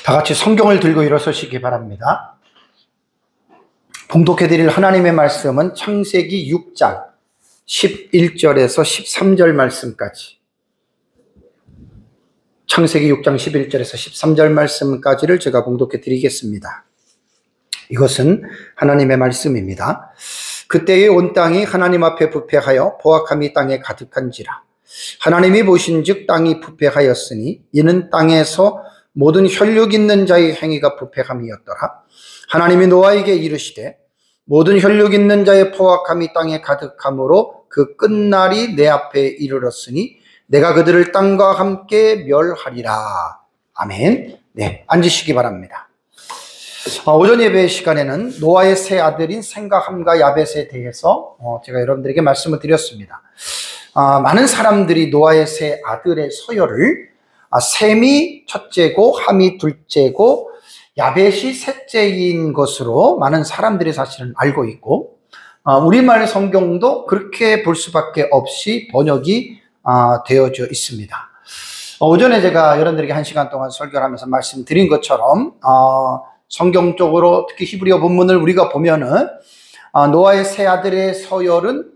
다 같이 성경을 들고 일어서시기 바랍니다. 봉독해드릴 하나님의 말씀은 창세기 6장 11절에서 13절 말씀까지, 창세기 6장 11절에서 13절 말씀까지를 제가 봉독해 드리겠습니다. 이것은 하나님의 말씀입니다. 그때의 온 땅이 하나님 앞에 부패하여 포악함이 땅에 가득한지라. 하나님이 보신즉 땅이 부패하였으니 이는 땅에서 모든 혈육 있는 자의 행위가 부패함이었더라. 하나님이 노아에게 이르시되 모든 혈육 있는 자의 포악함이 땅에 가득함으로 그 끝날이 내 앞에 이르렀으니 내가 그들을 땅과 함께 멸하리라. 아멘. 네, 앉으시기 바랍니다. 오전 예배 시간에는 노아의 세 아들인 셈과 함과 야벳에 대해서 제가 여러분들에게 말씀을 드렸습니다. 많은 사람들이 노아의 세 아들의 서열을 셈이 첫째고 함이 둘째고 야벳이 셋째인 것으로 많은 사람들이 사실은 알고 있고, 우리말 성경도 그렇게 볼 수밖에 없이 번역이 되어져 있습니다. 오전에 제가 여러분들에게 1시간 동안 설교를 하면서 말씀드린 것처럼 성경적으로 특히 히브리어 본문을 우리가 보면은 노아의 세 아들의 서열은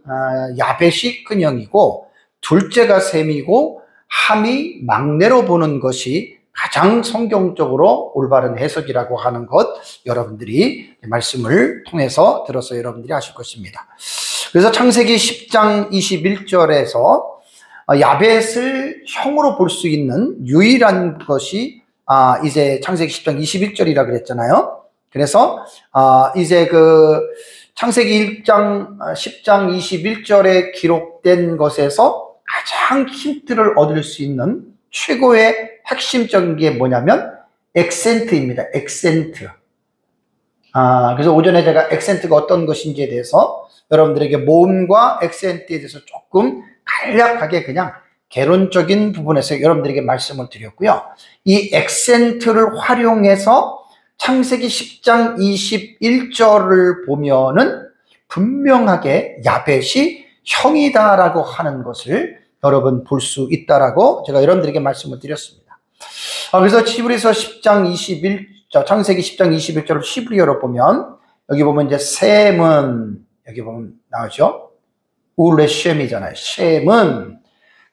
야벳이 큰형이고 둘째가 셈이고 함이 막내로 보는 것이 가장 성경적으로 올바른 해석이라고 하는 것, 여러분들이 말씀을 통해서 들어서 여러분들이 아실 것입니다. 그래서 창세기 10장 21절에서 야벳을 형으로 볼 수 있는 유일한 것이 이제 창세기 10장 21절이라 그랬잖아요. 그래서 이제 그 창세기 10장 21절에 기록된 것에서 가장 힌트를 얻을 수 있는 최고의 핵심적인 게 뭐냐면 액센트입니다. 액센트. 그래서 오전에 제가 액센트가 어떤 것인지에 대해서 여러분들에게 모음과 액센트에 대해서 조금 간략하게 그냥 개론적인 부분에서 여러분들에게 말씀을 드렸고요. 이 액센트를 활용해서 창세기 10장 21절을 보면은 분명하게 야벳이 형이다라고 하는 것을 여러분 볼 수 있다라고 제가 여러분들에게 말씀을 드렸습니다. 그래서 히브리서 10장 21절, 창세기 10장 21절을 히브리어로 보면, 여기 보면 이제 셈은, 여기 보면 나오죠? 우레셴이잖아요. 셈은.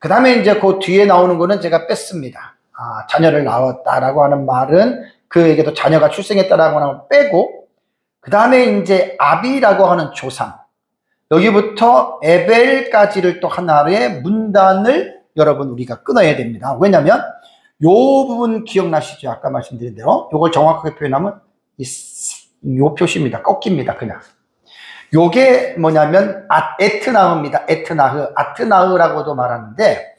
그 다음에 이제 그 뒤에 나오는 거는 제가 뺐습니다. 자녀를 낳았다라고 하는 말은 그에게도 자녀가 출생했다라고 하는 걸 빼고, 그 다음에 이제 아비라고 하는 조상, 여기부터 에벨까지를 또 하나의 문단을 여러분 우리가 끊어야 됩니다. 왜냐하면 요 부분 기억나시죠? 아까 말씀드린 대로 요걸 정확하게 표현하면 요 표시입니다. 꺾입니다. 그냥 요게 뭐냐면 에트나흐입니다. 에트나흐, 아트나흐라고도 말하는데,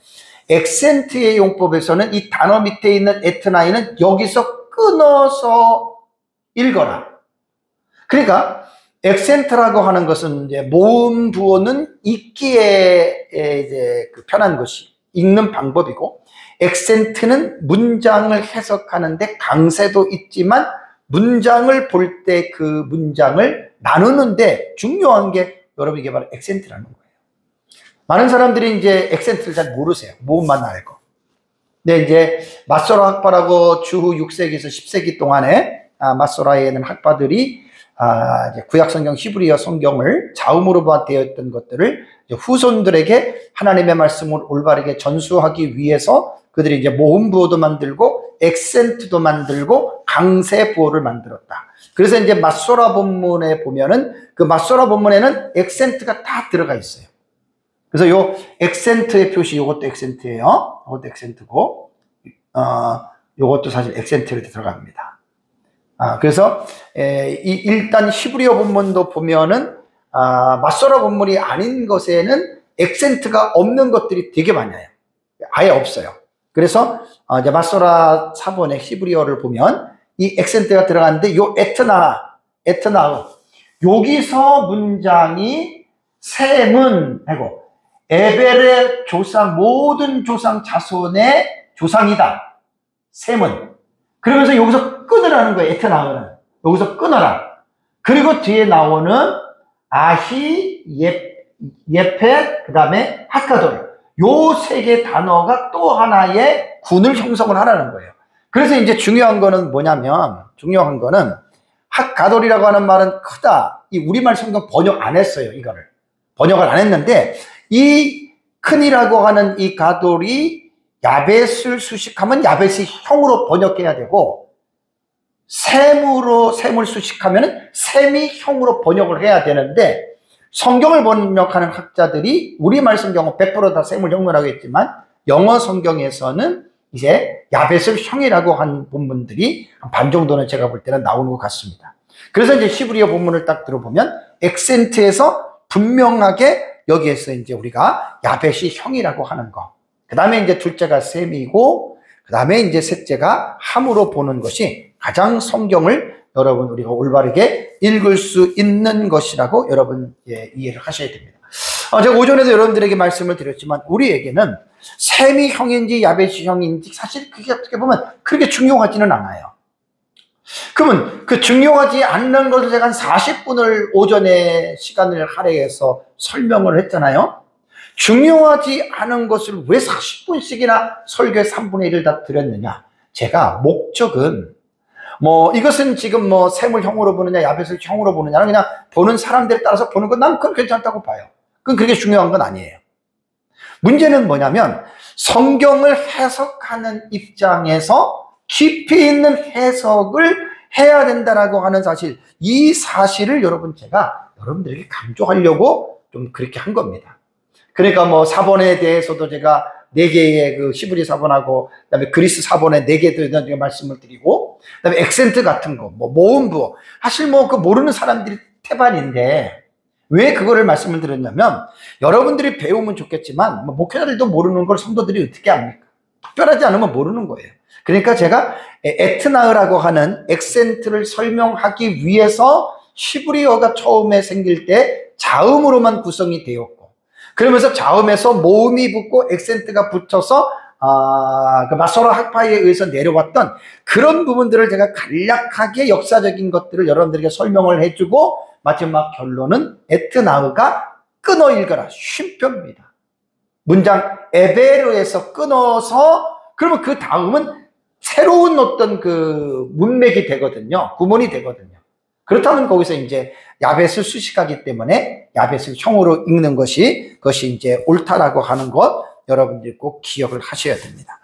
액센트의 용법에서는 이 단어 밑에 있는 에트나흐는 여기서 끊어서 읽어라. 그러니까 액센트라고 하는 것은 이제 모음 부호는 읽기에 이제 그 편한 것이 읽는 방법이고, 액센트는 문장을 해석하는데 강세도 있지만 문장을 볼 때 그 문장을 나누는데 중요한 게 여러분에게 바로 액센트라는 거예요. 많은 사람들이 이제 액센트를 잘 모르세요. 모음만 알고. 근데 이제 마소라 학파라고 주후 6세기에서 10세기 동안에 마소라에 있는 학파들이 이제 구약성경 히브리어 성경을 자음으로 되었던 것들을 이제 후손들에게 하나님의 말씀을 올바르게 전수하기 위해서 그들이 이제 모음 부호도 만들고 액센트도 만들고 강세 부호를 만들었다. 그래서 이제 마소라 본문에 보면은 그 마소라 본문에는 액센트가 다 들어가 있어요. 그래서 요 액센트의 표시, 요것도 액센트예요. 요것도 액센트고, 요것도 사실 액센트로 들어갑니다. 그래서 일단 히브리어 본문도 보면은 마소라 본문이 아닌 것에는 액센트가 없는 것들이 되게 많아요. 아예 없어요. 그래서 이제 마소라 사본의 히브리어를 보면 이 액센트가 들어가는데 요 에트나흐 여기서 문장이 셈은 하고 에벨의 조상, 모든 조상 자손의 조상이다. 셈은. 그러면서 여기서 끊으라는 거예요. 에트나흐는. 여기서 끊어라. 그리고 뒤에 나오는 아히, 예펫, 그 다음에 하카돌. 요 세 개 단어가 또 하나의 군을 형성을 하라는 거예요. 그래서 이제 중요한 거는 뭐냐면, 중요한 거는 핫가돌이라고 하는 말은 크다. 이 우리말 성경 번역 안 했어요. 이거를 번역을 안 했는데, 이 큰이라고 하는 이 가돌이 야벳을 수식하면 야벳이 형으로 번역해야 되고, 셈을 수식하면 셈이 형으로 번역을 해야 되는데, 성경을 번역하는 학자들이 우리말 성경은 100%다 셈을 형으로 하겠지만 영어 성경에서는 이제 야벳을 형이라고 한 본문들이 반 정도는 제가 볼 때는 나오는 것 같습니다. 그래서 이제 히브리어 본문을 딱 들어보면 액센트에서 분명하게 여기에서 이제 우리가 야벳이 형이라고 하는 거, 그 다음에 이제 둘째가 셈이고, 그 다음에 이제 셋째가 함으로 보는 것이 가장 성경을 여러분 우리가 올바르게 읽을 수 있는 것이라고 여러분 이해를 하셔야 됩니다. 제가 오전에도 여러분들에게 말씀을 드렸지만 우리에게는 셈이 형인지 야벳이 형인지 사실 그게 어떻게 보면 그렇게 중요하지는 않아요. 그러면 그 중요하지 않는 것을 제가 한 40분을 오전에 시간을 할애해서 설명을 했잖아요. 중요하지 않은 것을 왜 40분씩이나 설교에 3분의 1을 다 드렸느냐. 제가 목적은 이것은 지금 셈을 형으로 보느냐 야벳을 형으로 보느냐는 그냥 보는 사람들에 따라서 보는 건 난 그건 괜찮다고 봐요. 그건 그렇게 중요한 건 아니에요. 문제는 뭐냐면 성경을 해석하는 입장에서 깊이 있는 해석을 해야 된다라고 하는 사실, 이 사실을 제가 여러분들에게 강조하려고 좀 그렇게 한 겁니다. 그러니까 사본에 대해서도 제가 4개의 그 히브리 사본하고 그다음에 그리스 사본에 4개 말씀을 드리고, 그다음에 액센트 같은 거, 모음부, 사실 그 모르는 사람들이 태반인데 왜 그거를 말씀을 드렸냐면, 여러분들이 배우면 좋겠지만 목회자들도 모르는 걸 성도들이 어떻게 압니까? 특별하지 않으면 모르는 거예요. 그러니까 제가 에트나흐라고 하는 액센트를 설명하기 위해서 히브리어가 처음에 생길 때 자음으로만 구성이 되었고, 그러면서 자음에서 모음이 붙고 액센트가 붙어서 그 마소라 학파에 의해서 내려왔던 그런 부분들을 제가 간략하게 역사적인 것들을 여러분들에게 설명을 해주고, 마지막 결론은 에트나흐가 끊어 읽어라 쉼표입니다. 문장 에베르에서 끊어서, 그러면 그 다음은 새로운 어떤 그 문맥이 되거든요. 구문이 되거든요. 그렇다면 거기서 이제 야벳을 수식하기 때문에 야벳을 형으로 읽는 그것이 이제 옳다라고 하는 것, 여러분들이 꼭 기억을 하셔야 됩니다.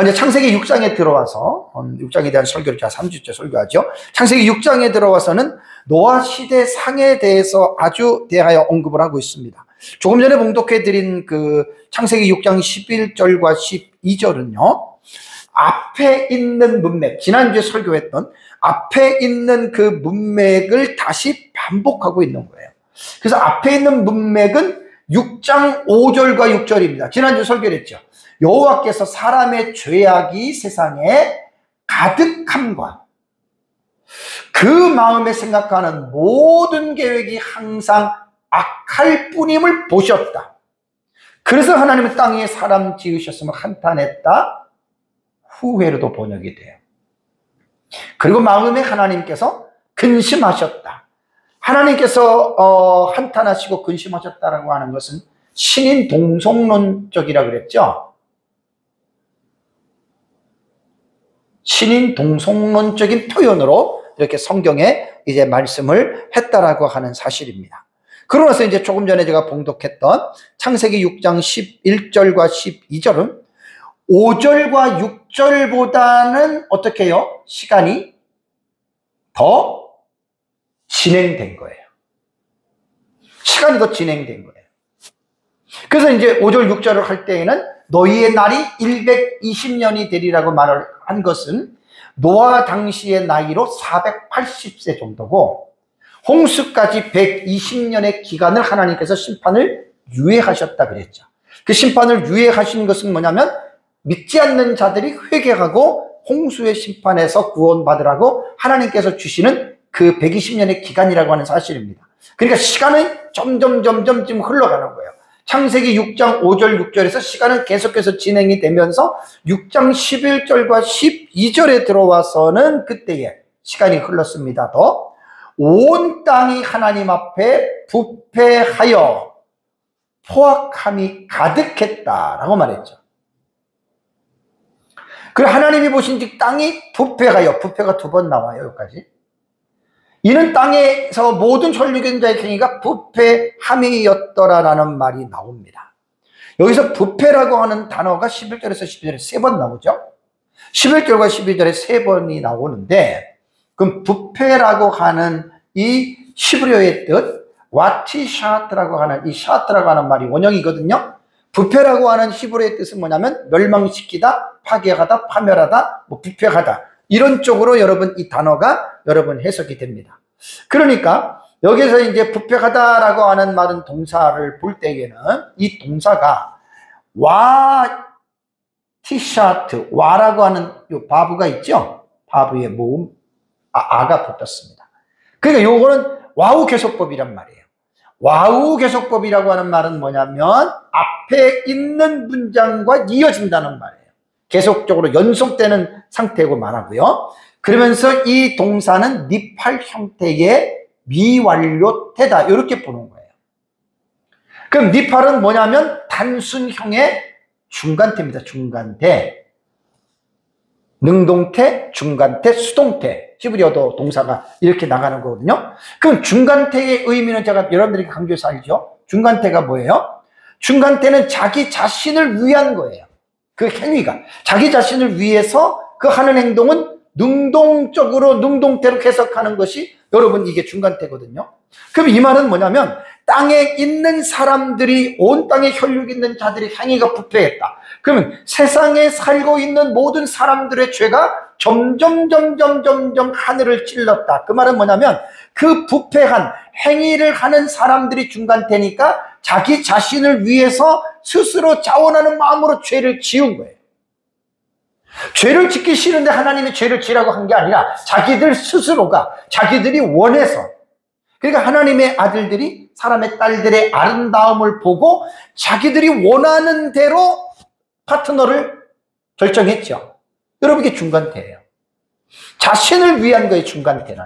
이제 창세기 6장에 들어와서 6장에 대한 설교를 제가 3주째 설교하죠. 창세기 6장에 들어와서는 노아 시대 상에 대해서 아주 대하여 언급을 하고 있습니다. 조금 전에 봉독해 드린 그 창세기 6장 11절과 12절은요. 앞에 있는 문맥, 지난주에 설교했던 앞에 있는 그 문맥을 다시 반복하고 있는 거예요. 그래서 앞에 있는 문맥은 6장 5절과 6절입니다. 지난주 설교를 했죠. 여호와께서 사람의 죄악이 세상에 가득함과 그 마음에 생각하는 모든 계획이 항상 악할 뿐임을 보셨다. 그래서 하나님은 땅 위에 사람 지으셨음을 한탄했다. 후회로도 번역이 돼요. 그리고 마음에 하나님께서 근심하셨다. 하나님께서 한탄하시고 근심하셨다라고 하는 것은 신인 동성론적이라 그랬죠. 신인 동성론적인 표현으로 이렇게 성경에 이제 말씀을 했다라고 하는 사실입니다. 그러면서 이제 조금 전에 제가 봉독했던 창세기 6장 11절과 12절은 5절과 6절보다는 어떻게 해요? 시간이 더 진행된 거예요. 시간이 더 진행된 거예요. 그래서 이제 5절, 6절을 할 때에는 너희의 날이 120년이 되리라고 말을 한 것은 노아 당시의 나이로 480세 정도고, 홍수까지 120년의 기간을 하나님께서 심판을 유예하셨다 그랬죠. 그 심판을 유예하신 것은 뭐냐면 믿지 않는 자들이 회개하고 홍수의 심판에서 구원받으라고 하나님께서 주시는 그 120년의 기간이라고 하는 사실입니다. 그러니까 시간은 점점 지금 흘러가는 거예요. 창세기 6장 5절 6절에서 시간은 계속해서 진행이 되면서 6장 11절과 12절에 들어와서는 그때에 시간이 흘렀습니다. 더 온 땅이 하나님 앞에 부패하여 포악함이 가득했다라고 말했죠. 그리고 하나님이 보신즉 땅이 부패하여, 부패가 두 번 나와요. 여기까지. 이는 땅에서 모든 혈육인 자의 행위가 부패함이었더라라는 말이 나옵니다. 여기서 부패라고 하는 단어가 11절에서 12절에 세 번 나오죠. 11절과 12절에 세 번이 나오는데, 그럼 부패라고 하는 이 히브리어의 뜻, 와티샤트라고 하는 이 샤트라고 하는 말이 원형이거든요. 부패라고 하는 히브리어의 뜻은 뭐냐면 멸망시키다, 파괴하다, 파멸하다, 부패하다, 이런 쪽으로 여러분 이 단어가 여러분 해석이 됩니다. 그러니까 여기서 이제 부패하다라고 하는 말은 동사를 볼 때에는 이 동사가 와티샤트, 와라고 하는 요 바브가 있죠. 바브의 모음 아가 붙었습니다. 그러니까 요거는 와우 계속법이란 말이에요. 와우 계속법이라고 하는 말은 뭐냐면 앞에 있는 문장과 이어진다는 말이에요. 계속적으로 연속되는 상태고 말하고요. 그러면서 이 동사는 니팔 형태의 미완료태다, 이렇게 보는 거예요. 그럼 니팔은 뭐냐면 단순형의 중간태입니다. 중간태, 능동태, 중간태, 수동태, 히브리어도 동사가 이렇게 나가는 거거든요. 그럼 중간태의 의미는 제가 여러분들에게 강조해서 알죠. 중간태가 뭐예요? 중간태는 자기 자신을 위한 거예요. 그 행위가 자기 자신을 위해서 그 하는 행동은 능동적으로, 능동태로 해석하는 것이 여러분 이게 중간태거든요. 그럼 이 말은 뭐냐면 땅에 있는 사람들이, 온 땅에 혈육 있는 자들의 행위가 부패했다. 그러면 세상에 살고 있는 모든 사람들의 죄가 점점 하늘을 찔렀다. 그 말은 뭐냐면 그 부패한 행위를 하는 사람들이 중간태니까 자기 자신을 위해서 스스로 자원하는 마음으로 죄를 지은 거예요. 죄를 짓기 싫은데 하나님이 죄를 지라고 한 게 아니라 자기들 스스로가, 자기들이 원해서, 그러니까 하나님의 아들들이 사람의 딸들의 아름다움을 보고 자기들이 원하는 대로 파트너를 결정했죠. 여러분, 이게 중간태예요. 자신을 위한 거예요, 중간태는.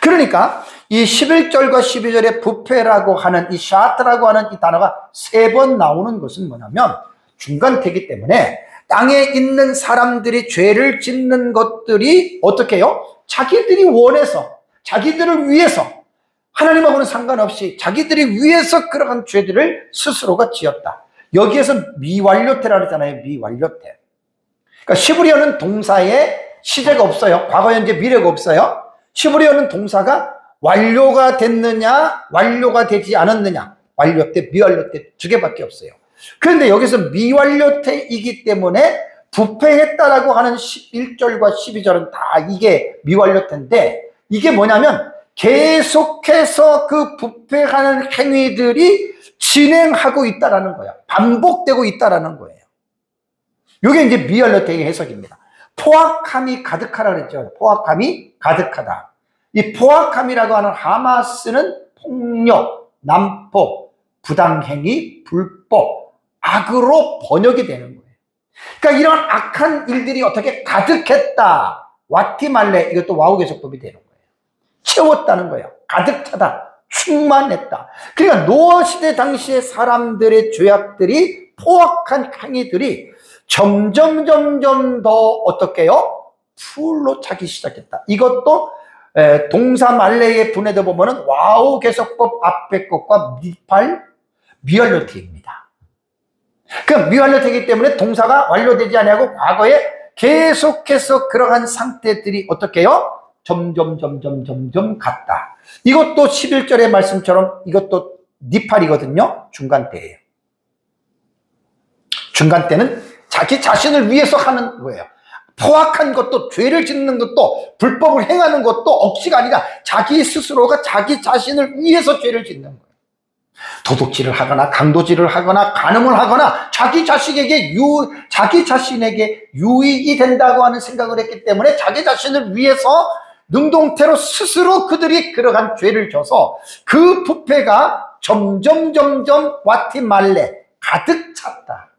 그러니까 이 11절과 12절에 부패라고 하는 이 샤트라고 하는 이 단어가 세 번 나오는 것은 뭐냐면 중간태이기 때문에 땅에 있는 사람들이 죄를 짓는 것들이 어떻게 해요? 자기들이 원해서, 자기들을 위해서, 하나님하고는 상관없이 자기들이 위해서 그러한 죄들을 스스로가 지었다. 여기에서 미완료태라고 했잖아요. 미완료태. 그러니까 히브리어는 동사에 시제가 없어요. 과거, 현재, 미래가 없어요. 히브리어는 동사가 완료가 됐느냐, 완료가 되지 않았느냐, 완료태, 미완료태 두 개밖에 없어요. 그런데 여기서 미완료태이기 때문에 부패했다라고 하는 11절과 12절은 다 이게 미완료태인데, 이게 뭐냐면 계속해서 그 부패하는 행위들이 진행하고 있다라는 거예요. 반복되고 있다라는 거예요. 이게 이제 미완료태의 해석입니다. 포악함이 가득하라 그랬죠. 포악함이 가득하다. 이 포악함이라고 하는 하마스는 폭력, 난폭, 부당행위, 불법, 악으로 번역이 되는 거예요. 그러니까 이런 악한 일들이 어떻게 가득했다. 와티말레, 이것도 와우 계속법이 되는 거예요. 채웠다는 거예요. 가득 차다. 충만했다. 그러니까 노아 시대 당시의 사람들의 죄악들이, 포악한 행위들이 점점 더 어떻게 해요? 풀로 차기 시작했다. 이것도 동사 말레의 분에도 보면은 와우 계속법 앞에 것과 니팔 미완료태입니다. 그럼 미완료태이기 때문에 동사가 완료되지 않냐고 과거에 계속해서 그러한 상태들이 어떻게 해요? 점점 갔다. 이것도 11절의 말씀처럼 이것도 니팔이거든요. 중간태예요. 중간태는 자기 자신을 위해서 하는 거예요. 포악한 것도, 죄를 짓는 것도, 불법을 행하는 것도 억지가 아니라 자기 스스로가 자기 자신을 위해서 죄를 짓는 거예요. 도둑질을 하거나 강도질을 하거나 간음을 하거나 자기 자신에게 유익이 된다고 하는 생각을 했기 때문에 자기 자신을 위해서 능동태로 스스로 그들이 그러한 죄를 져서 그 부패가 점점 와티말레 가득 찼다.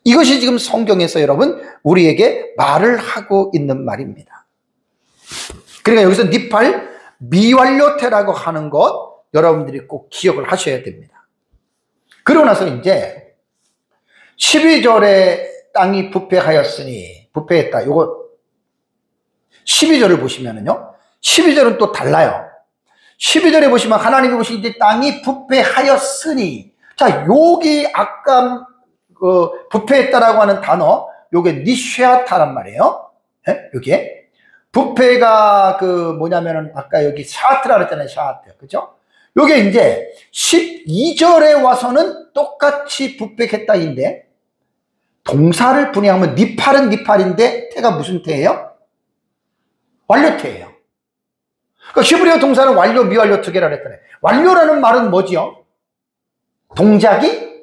이것이 지금 성경에서 여러분 우리에게 말을 하고 있는 말입니다. 그러니까 여기서 니팔 미완료태라고 하는 것 여러분들이 꼭 기억을 하셔야 됩니다. 그러고 나서 이제 12절에 땅이 부패하였으니 부패했다. 요거 12절을 보시면은요. 12절은 또 달라요. 12절에 보시면 하나님이 보시기 이 땅이 부패하였으니. 자, 여기 아까 부패했다라고 하는 단어, 요게 니쉐아타란 말이에요. 네? 요게. 부패가 뭐냐면은 아까 여기 샤트라 그랬잖아요. 샤트. 그죠? 요게 이제 12절에 와서는 똑같이 부패했다인데 동사를 분해하면 니팔은 니팔인데 태가 무슨 태예요? 완료태예요. 그러니까 히브리어 동사는 완료, 미완료 두 개라 그랬잖아요. 완료라는 말은 뭐지요? 동작이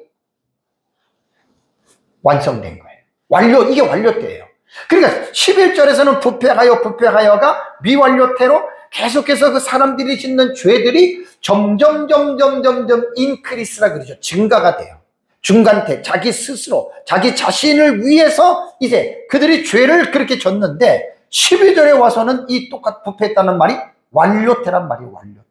완성된 거예요. 완료, 이게 완료태예요. 그러니까 11절에서는 부패하여가 미완료태로 계속해서 그 사람들이 짓는 죄들이 점점 인크리스라 그러죠. 증가가 돼요. 중간태, 자기 스스로, 자기 자신을 위해서 이제 그들이 죄를 그렇게 졌는데 12절에 와서는 이 똑같 부패했다는 말이 완료태란 말이에요. 완료태.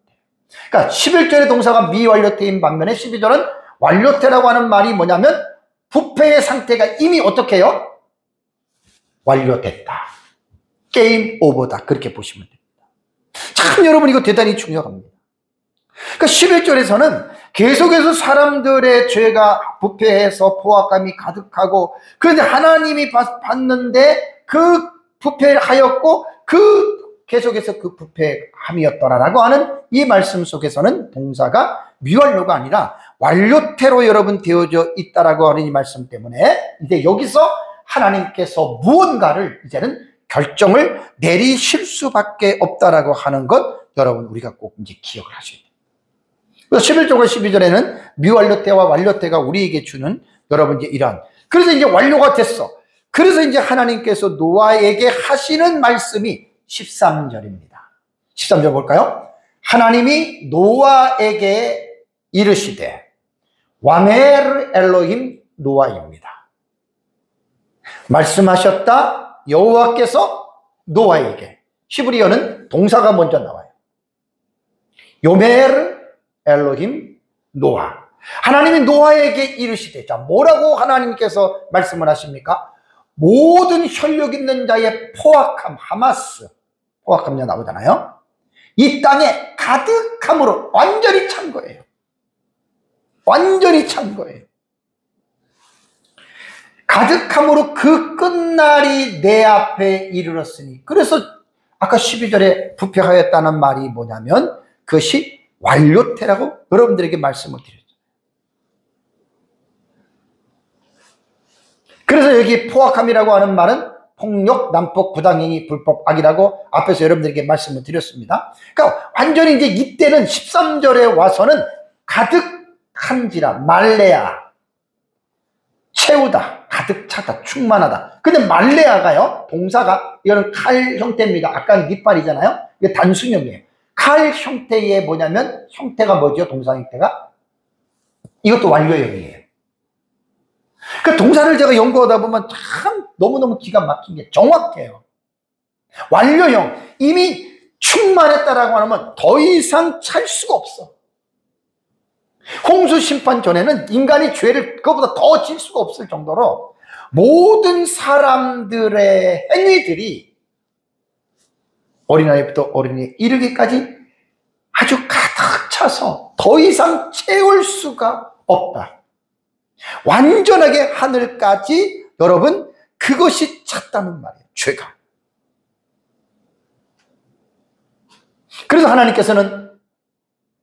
그러니까 11절의 동사가 미완료태인 반면에 12절은 완료태라고 하는 말이 뭐냐면 부패의 상태가 이미 어떻게 해요? 완료됐다. 게임 오버다. 그렇게 보시면 됩니다. 참 여러분 이거 대단히 중요합니다. 그러니까 11절에서는 계속해서 사람들의 죄가 부패해서 포악감이 가득하고 그런데 하나님이 봤는데 그 부패하였고 계속해서 그 부패함이었더라라고 하는 이 말씀 속에서는 동사가 미완료가 아니라 완료태로 여러분 되어져 있다라고 하는 이 말씀 때문에 이제 여기서 하나님께서 무언가를 이제는 결정을 내리실 수밖에 없다라고 하는 것 여러분 우리가 꼭 이제 기억을 하셔야 돼요. 그래서 11절과 12절에는 미완료태와 완료태가 우리에게 주는 여러분 이제 이러한 그래서 이제 완료가 됐어. 그래서 이제 하나님께서 노아에게 하시는 말씀이 13절입니다. 13절 볼까요? 하나님이 노아에게 이르시되 와메르 엘로힘 노아입니다. 말씀하셨다 여호와께서 노아에게. 히브리어는 동사가 먼저 나와요. 요메르 엘로힘 노아. 하나님이 노아에게 이르시되. 자, 뭐라고 하나님께서 말씀을 하십니까? 모든 혈육 있는 자의 포악함, 하마스 포악함이 나오잖아요. 이 땅에 가득함으로 완전히 찬 거예요. 완전히 찬 거예요. 가득함으로 그 끝날이 내 앞에 이르렀으니. 그래서 아까 12절에 부패하였다는 말이 뭐냐면 그것이 완료태라고 여러분들에게 말씀을 드렸죠. 그래서 여기 포악함이라고 하는 말은 폭력, 난폭, 부당행위, 불법, 악이라고 앞에서 여러분들에게 말씀을 드렸습니다. 그러니까 완전히 이제 이때는 13절에 와서는 가득한지라 말레아 채우다, 가득 차다, 충만하다. 근데 말레아가요, 동사가 이거는 칼 형태입니다. 아까는 니빨이잖아요. 이게 단수명이에요. 칼 형태의 뭐냐면 형태가 뭐죠? 동사 형태가 이것도 완료형이에요. 그 동사를 제가 연구하다 보면 참 너무너무 기가 막힌 게 정확해요. 완료형, 이미 충만했다라고 하면 더 이상 찰 수가 없어. 홍수 심판 전에는 인간이 죄를 그것보다 더 질 수가 없을 정도로 모든 사람들의 행위들이 어린아이부터 어린이에 이르기까지 아주 가득 차서 더 이상 채울 수가 없다. 완전하게 하늘까지 여러분 그것이 찼다는 말이에요. 죄가. 그래서 하나님께서는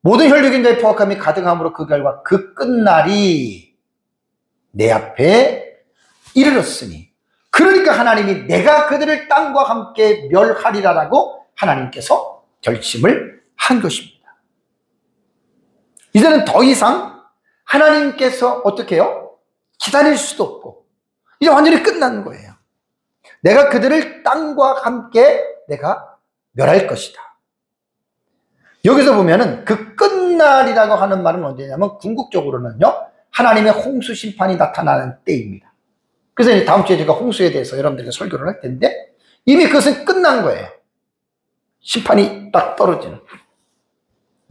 모든 혈육인 자의 포악함이 가득함으로 그 결과 그 끝날이 내 앞에 이르렀으니 그러니까 하나님이 내가 그들을 땅과 함께 멸하리라라고 하나님께서 결심을 한 것입니다. 이제는 더 이상 하나님께서 어떻게 해요? 기다릴 수도 없고 이제 완전히 끝난 거예요. 내가 그들을 땅과 함께 내가 멸할 것이다. 여기서 보면은 그 끝날이라고 하는 말은 언제냐면 궁극적으로는요 하나님의 홍수 심판이 나타나는 때입니다. 그래서 이제 다음 주에 제가 홍수에 대해서 여러분들에게 설교를 할 텐데 이미 그것은 끝난 거예요. 심판이 딱 떨어지는.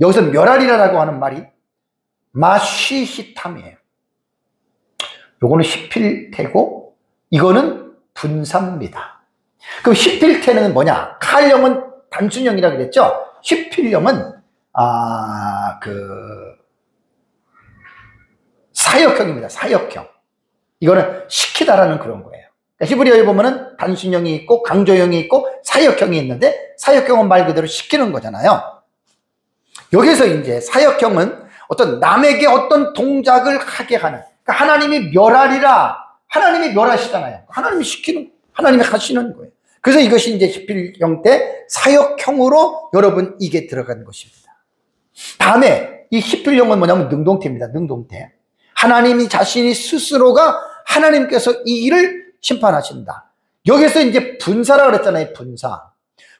여기서 멸하리라라고 하는 말이 마쉬히탐이에요. 요거는 히필테고 이거는 분사입니다. 그럼 히필테는 뭐냐? 칼형은 단순형이라 그랬죠? 히필형은 사역형입니다. 사역형. 이거는 시키다라는 그런 거예요. 그러니까 히브리어에 보면은 단순형이 있고 강조형이 있고 사역형이 있는데, 사역형은 말 그대로 시키는 거잖아요. 여기서 이제 사역형은 어떤 남에게 어떤 동작을 하게 하는, 그러니까 하나님이 멸하리라, 하나님이 멸하시잖아요. 하나님이 시키는, 하나님이 하시는 거예요. 그래서 이것이 이제 히필 형태 사역형으로 여러분 이게 들어간 것입니다. 다음에 이 히필형은 뭐냐면 능동태입니다. 능동태. 하나님이 자신이 스스로가 하나님께서 이 일을 심판하신다. 여기서 이제 분사라고 그랬잖아요. 분사.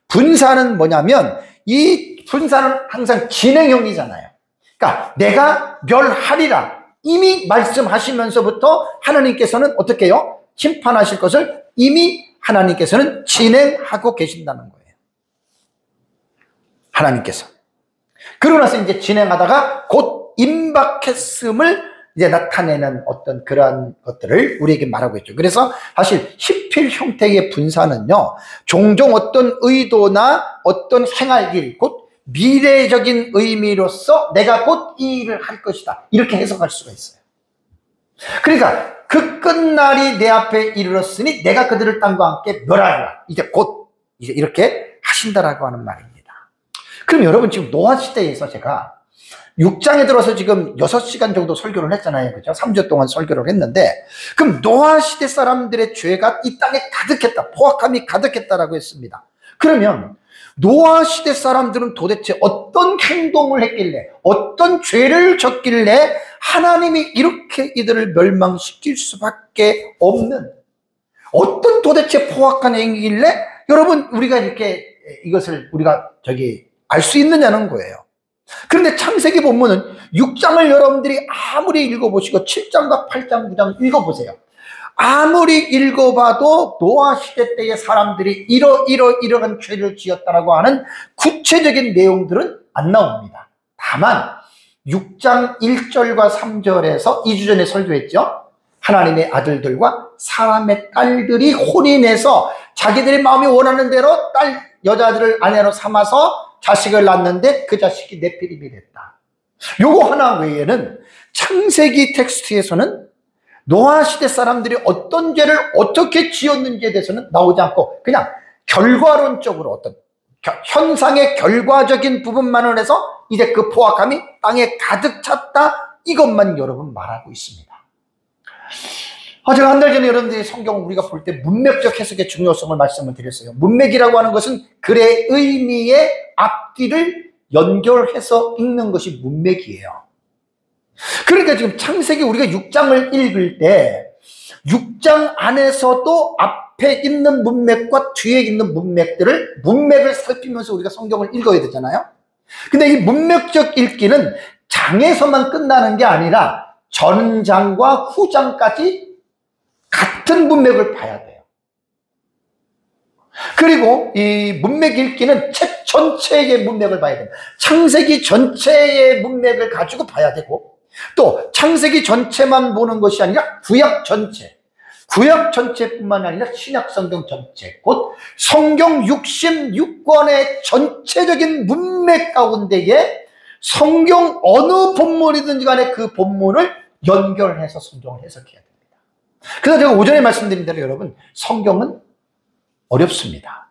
분사는 뭐냐면 이 분사는 항상 진행형이잖아요. 그러니까 내가 멸하리라 이미 말씀하시면서부터 하나님께서는 어떻게 해요? 심판하실 것을 이미 하나님께서는 진행하고 계신다는 거예요. 하나님께서. 그러고 나서 이제 진행하다가 곧 임박했음을 이제 나타내는 어떤 그러한 것들을 우리에게 말하고 있죠. 그래서 사실 히필 형태의 분사는요, 종종 어떤 의도나 어떤 행할 일, 곧 미래적인 의미로서 내가 곧 이 일을 할 것이다, 이렇게 해석할 수가 있어요. 그러니까 그 끝날이 내 앞에 이르렀으니 내가 그들을 땅과 함께 멸하리라, 이제 곧 이제 이렇게 하신다라고 하는 말입니다. 그럼 여러분, 지금 노아 시대에서 제가 6장에 들어서 지금 6시간 정도 설교를 했잖아요. 그죠? 3주 동안 설교를 했는데, 그럼 노아 시대 사람들의 죄가 이 땅에 가득했다, 포악함이 가득했다라고 했습니다. 그러면 노아 시대 사람들은 도대체 어떤 행동을 했길래, 어떤 죄를 졌길래 하나님이 이렇게 이들을 멸망시킬 수밖에 없는, 어떤 도대체 포악한 행위길래 여러분 우리가 이렇게 이것을 우리가 알 수 있느냐는 거예요. 그런데 창세기 본문은 6장을 여러분들이 아무리 읽어보시고 7장과 8장, 9장 읽어보세요. 아무리 읽어봐도 노아 시대 때의 사람들이 이러한 죄를 지었다라고 하는 구체적인 내용들은 안 나옵니다. 다만 6장 1절과 3절에서 2주 전에 설교했죠. 하나님의 아들들과 사람의 딸들이 혼인해서 자기들의 마음이 원하는 대로 여자들을 아내로 삼아서 자식을 낳았는데 그 자식이 네피림이 됐다. 요거 하나 외에는 창세기 텍스트에서는 노아 시대 사람들이 어떤 죄를 어떻게 지었는지에 대해서는 나오지 않고 그냥 결과론적으로 어떤 현상의 결과적인 부분만을 해서 이제 그 포악함이 땅에 가득 찼다, 이것만 여러분 말하고 있습니다. 제가 한 달 전에 여러분들이 성경을 우리가 볼 때 문맥적 해석의 중요성을 말씀을 드렸어요. 문맥이라고 하는 것은 글의 의미의 앞뒤를 연결해서 읽는 것이 문맥이에요. 그러니까 지금 창세기 우리가 6장을 읽을 때 6장 안에서도 앞에 있는 문맥과 뒤에 있는 문맥을 살피면서 우리가 성경을 읽어야 되잖아요. 근데 이 문맥적 읽기는 장에서만 끝나는 게 아니라 전장과 후장까지 같은 문맥을 봐야 돼요. 그리고 이 문맥 읽기는 책 전체의 문맥을 봐야 됩니다. 창세기 전체의 문맥을 가지고 봐야 되고, 또 창세기 전체만 보는 것이 아니라 구약 전체뿐만 아니라 신약 성경 전체, 곧 성경 66권의 전체적인 문맥 가운데에 성경 어느 본문이든지 간에 그 본문을 연결해서 성경을 해석해야 됩니다. 그래서 제가 오전에 말씀드린 대로 여러분, 성경은 어렵습니다.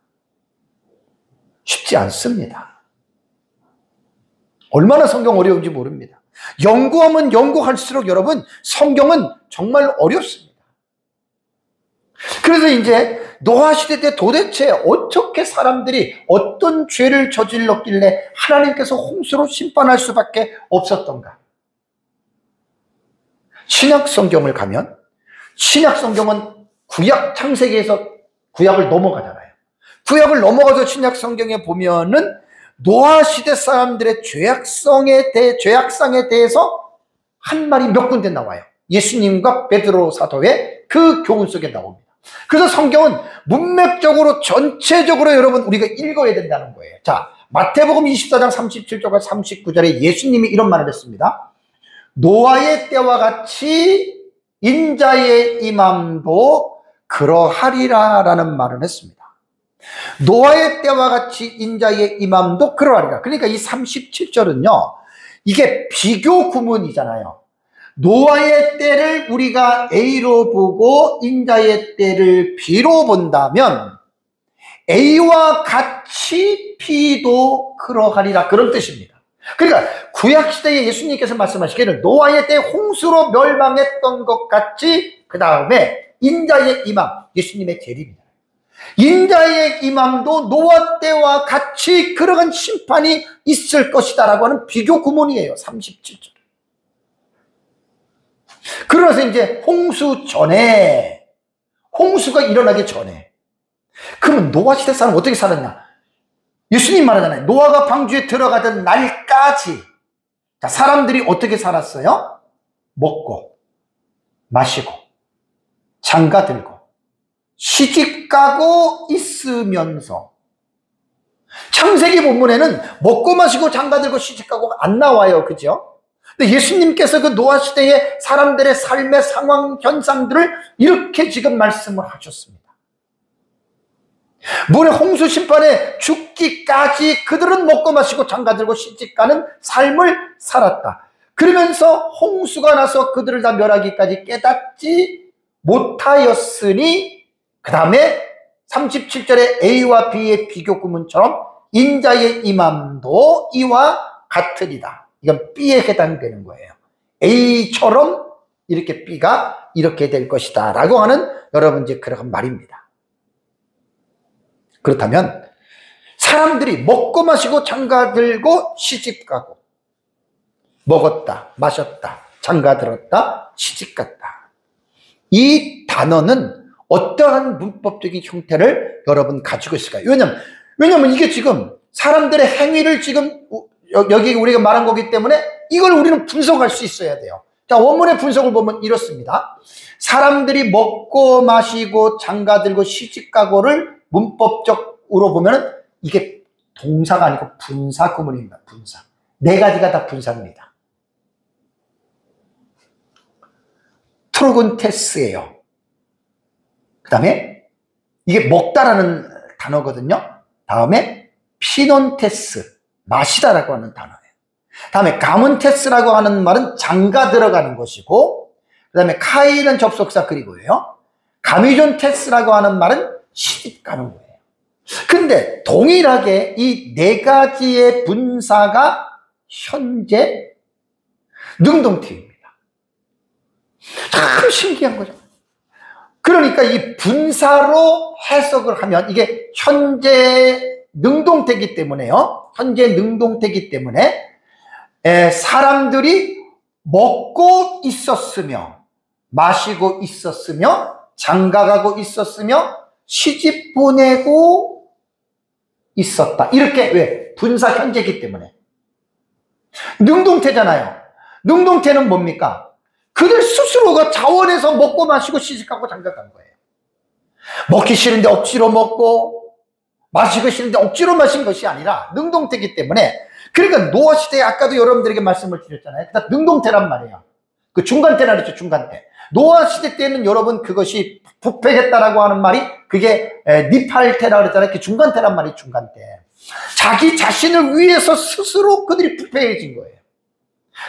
쉽지 않습니다. 얼마나 성경 어려운지 모릅니다. 연구하면 연구할수록 여러분, 성경은 정말 어렵습니다. 그래서 이제 노아 시대 때 도대체 어떻게 사람들이 어떤 죄를 저질렀길래 하나님께서 홍수로 심판할 수밖에 없었던가. 신약 성경을 가면, 신약 성경은 창세기에서 구약을 넘어가잖아요. 구약을 넘어가서 신약 성경에 보면은 노아 시대 사람들의 죄악상에 대해서 한 말이 몇 군데 나와요. 예수님과 베드로 사도의 그 교훈 속에 나옵니다. 그래서 성경은 문맥적으로 전체적으로 여러분 우리가 읽어야 된다는 거예요. 자, 마태복음 24장 37절과 39절에 예수님이 이런 말을 했습니다. 노아의 때와 같이 인자의 임함도 그러하리라 라는 말을 했습니다. 노아의 때와 같이 인자의 임함도 그러하리라. 그러니까 이 37절은요, 이게 비교 구문이잖아요. 노아의 때를 우리가 A로 보고 인자의 때를 B로 본다면 A와 같이 B도 그러하리라, 그런 뜻입니다. 그러니까 구약시대에 예수님께서 말씀하시기를 노아의 때 홍수로 멸망했던 것 같이 그 다음에 인자의 임함, 예수님의 재림이다. 인자의 임함도 노아 때와 같이 그러한 심판이 있을 것이다 라고 하는 비교 구문이에요. 37절. 그래서 이제 홍수 전에, 홍수가 일어나기 전에, 그러면 노아 시대 사람 어떻게 살았냐? 예수님 말하잖아요. 노아가 방주에 들어가던 날까지 자, 사람들이 어떻게 살았어요? 먹고 마시고 장가 들고 시집가고 있으면서. 창세기 본문에는 먹고 마시고 장가 들고 시집가고가 안 나와요. 그죠? 근데 예수님께서 그 노아 시대의 사람들의 삶의 상황, 현상들을 이렇게 지금 말씀을 하셨습니다. 물의 홍수 심판에 죽기까지 그들은 먹고 마시고 장가 들고 시집가는 삶을 살았다. 그러면서 홍수가 나서 그들을 다 멸하기까지 깨닫지 못하였으니 그 다음에 37절에 A와 B의 비교 구문처럼 인자의 임함도 이와 같으리다. 이건 B에 해당되는 거예요. A처럼 이렇게 B가 이렇게 될 것이다 라고 하는 여러분 이제 그런 말입니다. 그렇다면 사람들이 먹고 마시고 장가 들고 시집 가고, 먹었다 마셨다 장가 들었다 시집 갔다, 이 단어는 어떠한 문법적인 형태를 여러분 가지고 있을까요? 왜냐면 이게 지금 사람들의 행위를 지금 여기 우리가 말한 거기 때문에 이걸 우리는 분석할 수 있어야 돼요. 자, 원문의 분석을 보면 이렇습니다. 사람들이 먹고 마시고 장가 들고 시집 가고를 문법적으로 보면 이게 동사가 아니고 분사 구문입니다. 분사. 네 가지가 다 분사입니다. 트로곤테스예요. 그 다음에 이게 먹다라는 단어거든요. 다음에 피논테스, 마시다라고 하는 단어예요. 다음에 가문테스라고 하는 말은 장가 들어가는 것이고, 그 다음에 카이는 접속사 그리고요, 가미존테스라고 하는 말은 시집 가는 거예요. 근데 동일하게 이 네 가지의 분사가 현재 능동태입니다. 참 신기한 거죠. 그러니까 이 분사로 해석을 하면 이게 현재 능동태이기 때문에요. 현재 능동태이기 때문에 사람들이 먹고 있었으며 마시고 있었으며 장가가고 있었으며 시집 보내고 있었다. 이렇게 왜? 분사 현재이기 때문에. 능동태잖아요. 능동태는 뭡니까? 그들 스스로가 자원해서 먹고 마시고 시집가고 장가간 거예요. 먹기 싫은데 억지로 먹고 마시고 싫은데 억지로 마신 것이 아니라 능동태이기 때문에. 그러니까 노아 시대에 아까도 여러분들에게 말씀을 드렸잖아요. 능동태란 말이에요. 그 중간태라 그랬죠. 중간태. 노아 시대 때는 여러분 그것이 부패했다라고 하는 말이 그게 니팔태라 그랬잖아요. 그 중간태란 말이 중간태. 자기 자신을 위해서 스스로 그들이 부패해진 거예요.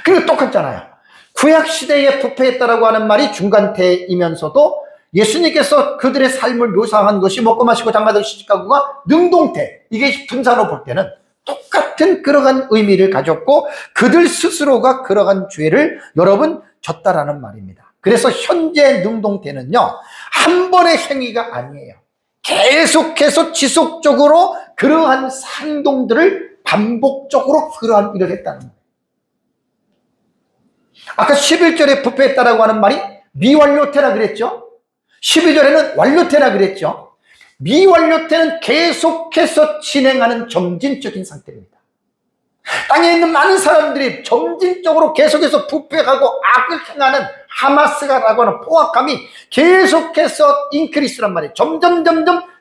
그리고 똑같잖아요. 구약시대에 부패했다라고 하는 말이 중간태이면서도 예수님께서 그들의 삶을 묘사한 것이 먹고 마시고 장가들고 시집가고가 능동태, 이게 분사로 볼 때는 똑같은 그러한 의미를 가졌고 그들 스스로가 그러한 죄를 여러분 졌다라는 말입니다. 그래서 현재 능동태는요, 한 번의 행위가 아니에요. 계속해서 지속적으로 그러한 행동들을 반복적으로 그러한 일을 했다는 거예요. 아까 11절에 부패했다라고 하는 말이 미완료태라 그랬죠. 12절에는 완료태라 그랬죠. 미완료태는 계속해서 진행하는 점진적인 상태입니다. 땅에 있는 많은 사람들이 점진적으로 계속해서 부패하고 악을 행하는 하마스가라고 하는 포악함이 계속해서 인크리스란 말이에요. 점점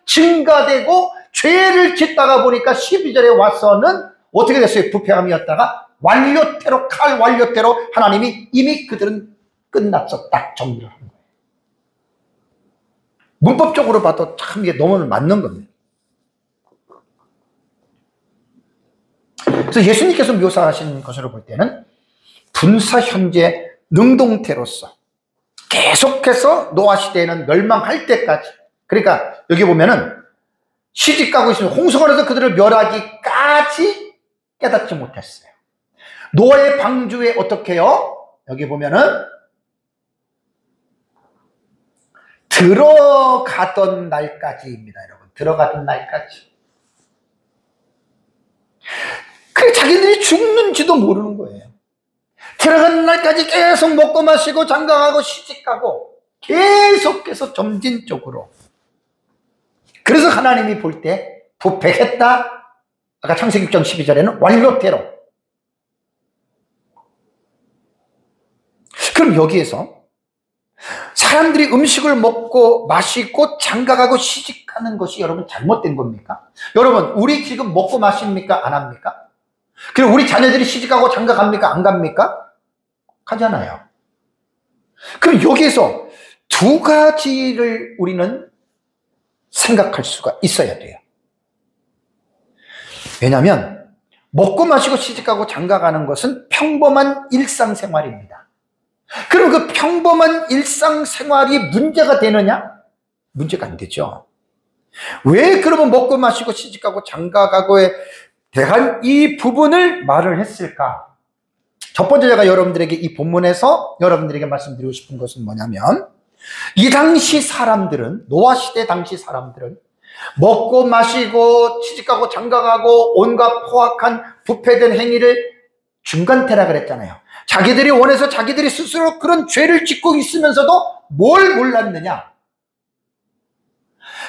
증가되고 죄를 짓다가 보니까 12절에 와서는 어떻게 됐어요? 부패함이었다가 완료태로, 칼 완료태로 하나님이 이미 그들은 끝났어. 딱 정리를 한 거예요. 문법적으로 봐도 참 이게 너무 맞는 겁니다. 그래서 예수님께서 묘사하신 것으로 볼 때는 분사 현재 능동태로서 계속해서 노아 시대에는 멸망할 때까지, 그러니까 여기 보면은 시집가고 있으면 홍수가 나서 그들을 멸하기까지 깨닫지 못했어요. 노아의 방주에 어떻게 해요? 여기 보면은 들어가던 날까지입니다, 여러분. 들어가던 날까지. 그래, 자기들이 죽는지도 모르는 거예요. 들어가는 날까지 계속 먹고 마시고 장가가고 시집가고 계속해서 점진적으로. 그래서 하나님이 볼 때 부패했다. 아까 창세기 6장 12절에는 완료태로. 그럼 여기에서 사람들이 음식을 먹고 마시고 장가가고 시집가는 것이 여러분 잘못된 겁니까? 여러분, 우리 지금 먹고 마십니까? 안 합니까? 그리고 우리 자녀들이 시집가고 장가갑니까? 안 갑니까? 가잖아요. 그럼 여기에서 두 가지를 우리는 생각할 수가 있어야 돼요. 왜냐하면 먹고 마시고 시집가고 장가가는 것은 평범한 일상생활입니다. 그럼 그 평범한 일상생활이 문제가 되느냐? 문제가 안 되죠. 왜 그러면 먹고 마시고 시집가고 장가가고에 대한 이 부분을 말을 했을까? 첫 번째, 제가 여러분들에게 이 본문에서 여러분들에게 말씀드리고 싶은 것은 뭐냐면, 이 당시 사람들은, 노아 시대 당시 사람들은 먹고 마시고 시집가고 장가가고 온갖 포악한 부패된 행위를 중간태라 그랬잖아요. 자기들이 원해서 자기들이 스스로 그런 죄를 짓고 있으면서도 뭘 몰랐느냐?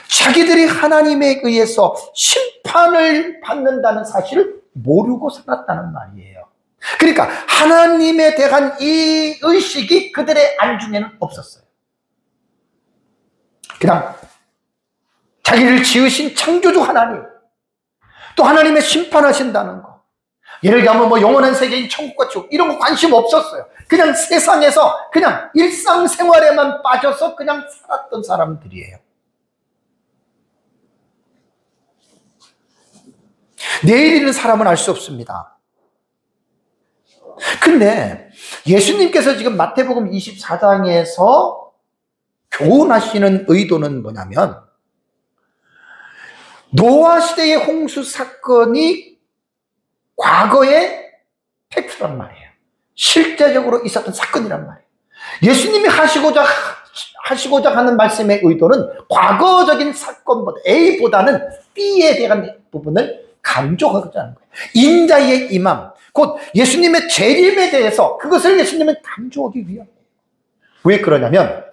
자기들이 하나님에 의해서 심판을 받는다는 사실을 모르고 살았다는 말이에요. 그러니까 하나님에 대한 이 의식이 그들의 안중에는 없었어요. 그냥 자기를 지으신 창조주 하나님, 또 하나님의 심판하신다는 거, 예를 들면 뭐 영원한 세계인 천국과 지옥 이런 거 관심 없었어요. 그냥 세상에서 그냥 일상생활에만 빠져서 그냥 살았던 사람들이에요. 내일 일은 사람은 알 수 없습니다. 근데 예수님께서 지금 마태복음 24장에서 교훈하시는 의도는 뭐냐면, 노아 시대의 홍수 사건이 과거의 팩트란 말이에요. 실제적으로 있었던 사건이란 말이에요. 예수님이 하시고자 하는 말씀의 의도는 과거적인 사건보다, A보다는 B에 대한 부분을 강조하고자 하는 거예요. 인자의 임함, 곧 예수님의 재림에 대해서 그것을 예수님은 강조하기 위함이에요. 왜 그러냐면,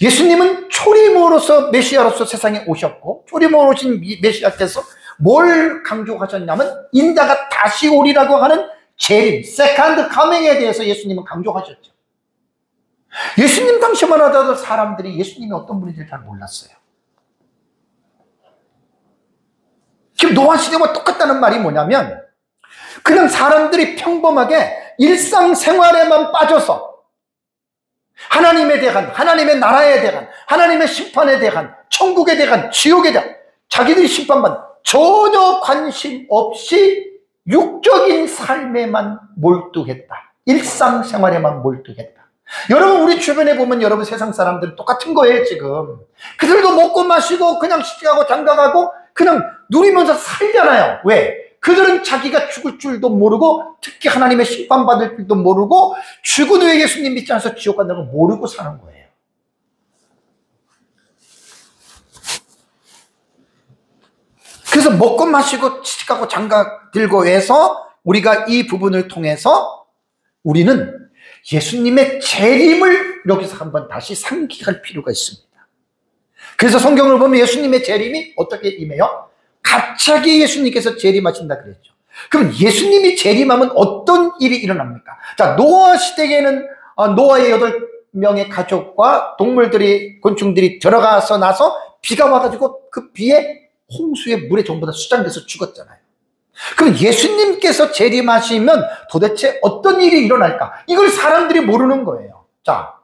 예수님은 초림으로서 메시아로서 세상에 오셨고, 초림으로 오신 메시아께서 뭘 강조하셨냐면 인자가 다시 오리라고 하는 재림, 세컨드 커밍에 대해서 예수님은 강조하셨죠. 예수님 당시만 하더라도 사람들이 예수님이 어떤 분인지 잘 몰랐어요. 지금 노아 시대와 똑같다는 말이 뭐냐면, 그냥 사람들이 평범하게 일상생활에만 빠져서 하나님에 대한, 하나님의 나라에 대한, 하나님의 심판에 대한, 천국에 대한, 지옥에 대한 자기들이 심판받는 전혀 관심 없이 육적인 삶에만 몰두했다. 일상생활에만 몰두했다. 여러분, 우리 주변에 보면 여러분 세상 사람들은 똑같은 거예요. 지금 그들도 먹고 마시고 그냥 시집가고 장가가고 그냥 누리면서 살잖아요. 왜? 그들은 자기가 죽을 줄도 모르고, 특히 하나님의 심판받을 줄도 모르고, 죽은 후에 예수님 믿지 않아서 지옥 간다는 걸 모르고 사는 거예요. 그래서 먹고 마시고 시집가고 장가 들고 해서 우리가 이 부분을 통해서 우리는 예수님의 재림을 여기서 한번 다시 상기할 필요가 있습니다. 그래서 성경을 보면 예수님의 재림이 어떻게 임해요? 갑자기 예수님께서 재림하신다 그랬죠. 그럼 예수님이 재림하면 어떤 일이 일어납니까? 자, 노아 시대에는 노아의 8명의 가족과 동물들이, 곤충들이 들어가서 나서 비가 와가지고 그 비에 홍수의 물에 전부 다 수장돼서 죽었잖아요. 그럼 예수님께서 재림하시면 도대체 어떤 일이 일어날까? 이걸 사람들이 모르는 거예요. 자,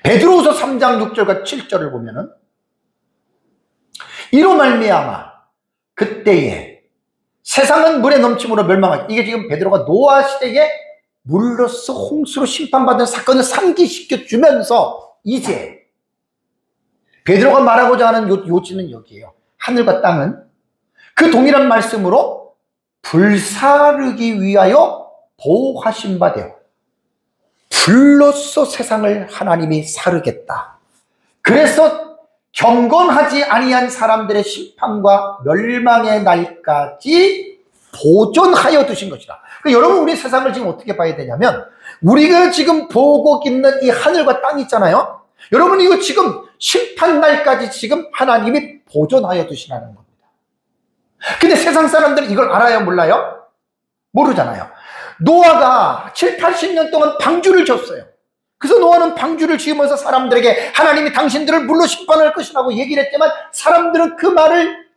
베드로후서 3장 6절과 7절을 보면은 이로 말미암아 그때에 세상은 물의 넘침으로 멸망하기. 이게 지금 베드로가 노아 시대에 물로서 홍수로 심판받은 사건을 상기시켜 주면서 이제 베드로가 말하고자 하는 요지는 여기에요. 하늘과 땅은 그 동일한 말씀으로 불사르기 위하여 보호하신 바 되어 불로써 세상을 하나님이 사르겠다. 그래서 경건하지 아니한 사람들의 심판과 멸망의 날까지 보존하여 두신 것이다. 그러니까 여러분, 우리 세상을 지금 어떻게 봐야 되냐면, 우리가 지금 보고 있는 이 하늘과 땅 있잖아요. 여러분, 이거 지금 심판날까지 지금 하나님이 보존하여 두시라는 겁니다. 근데 세상 사람들은 이걸 알아요, 몰라요? 모르잖아요. 노아가 7, 80년 동안 방주를 졌어요. 그래서 노아는 방주를 지으면서 사람들에게 하나님이 당신들을 물로 심판할 것이라고 얘기를 했지만 사람들은 그 말을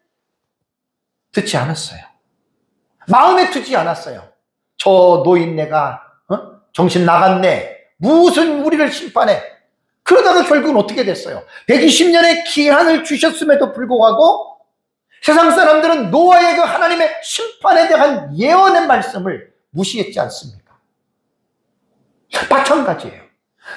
듣지 않았어요. 마음에 두지 않았어요. 저 노인네가 정신 나갔네, 무슨 우리를 심판해. 그러다가 결국은 어떻게 됐어요? 120년의 기한을 주셨음에도 불구하고 세상 사람들은 노아의 그 하나님의 심판에 대한 예언의 말씀을 무시했지 않습니까? 마찬가지예요.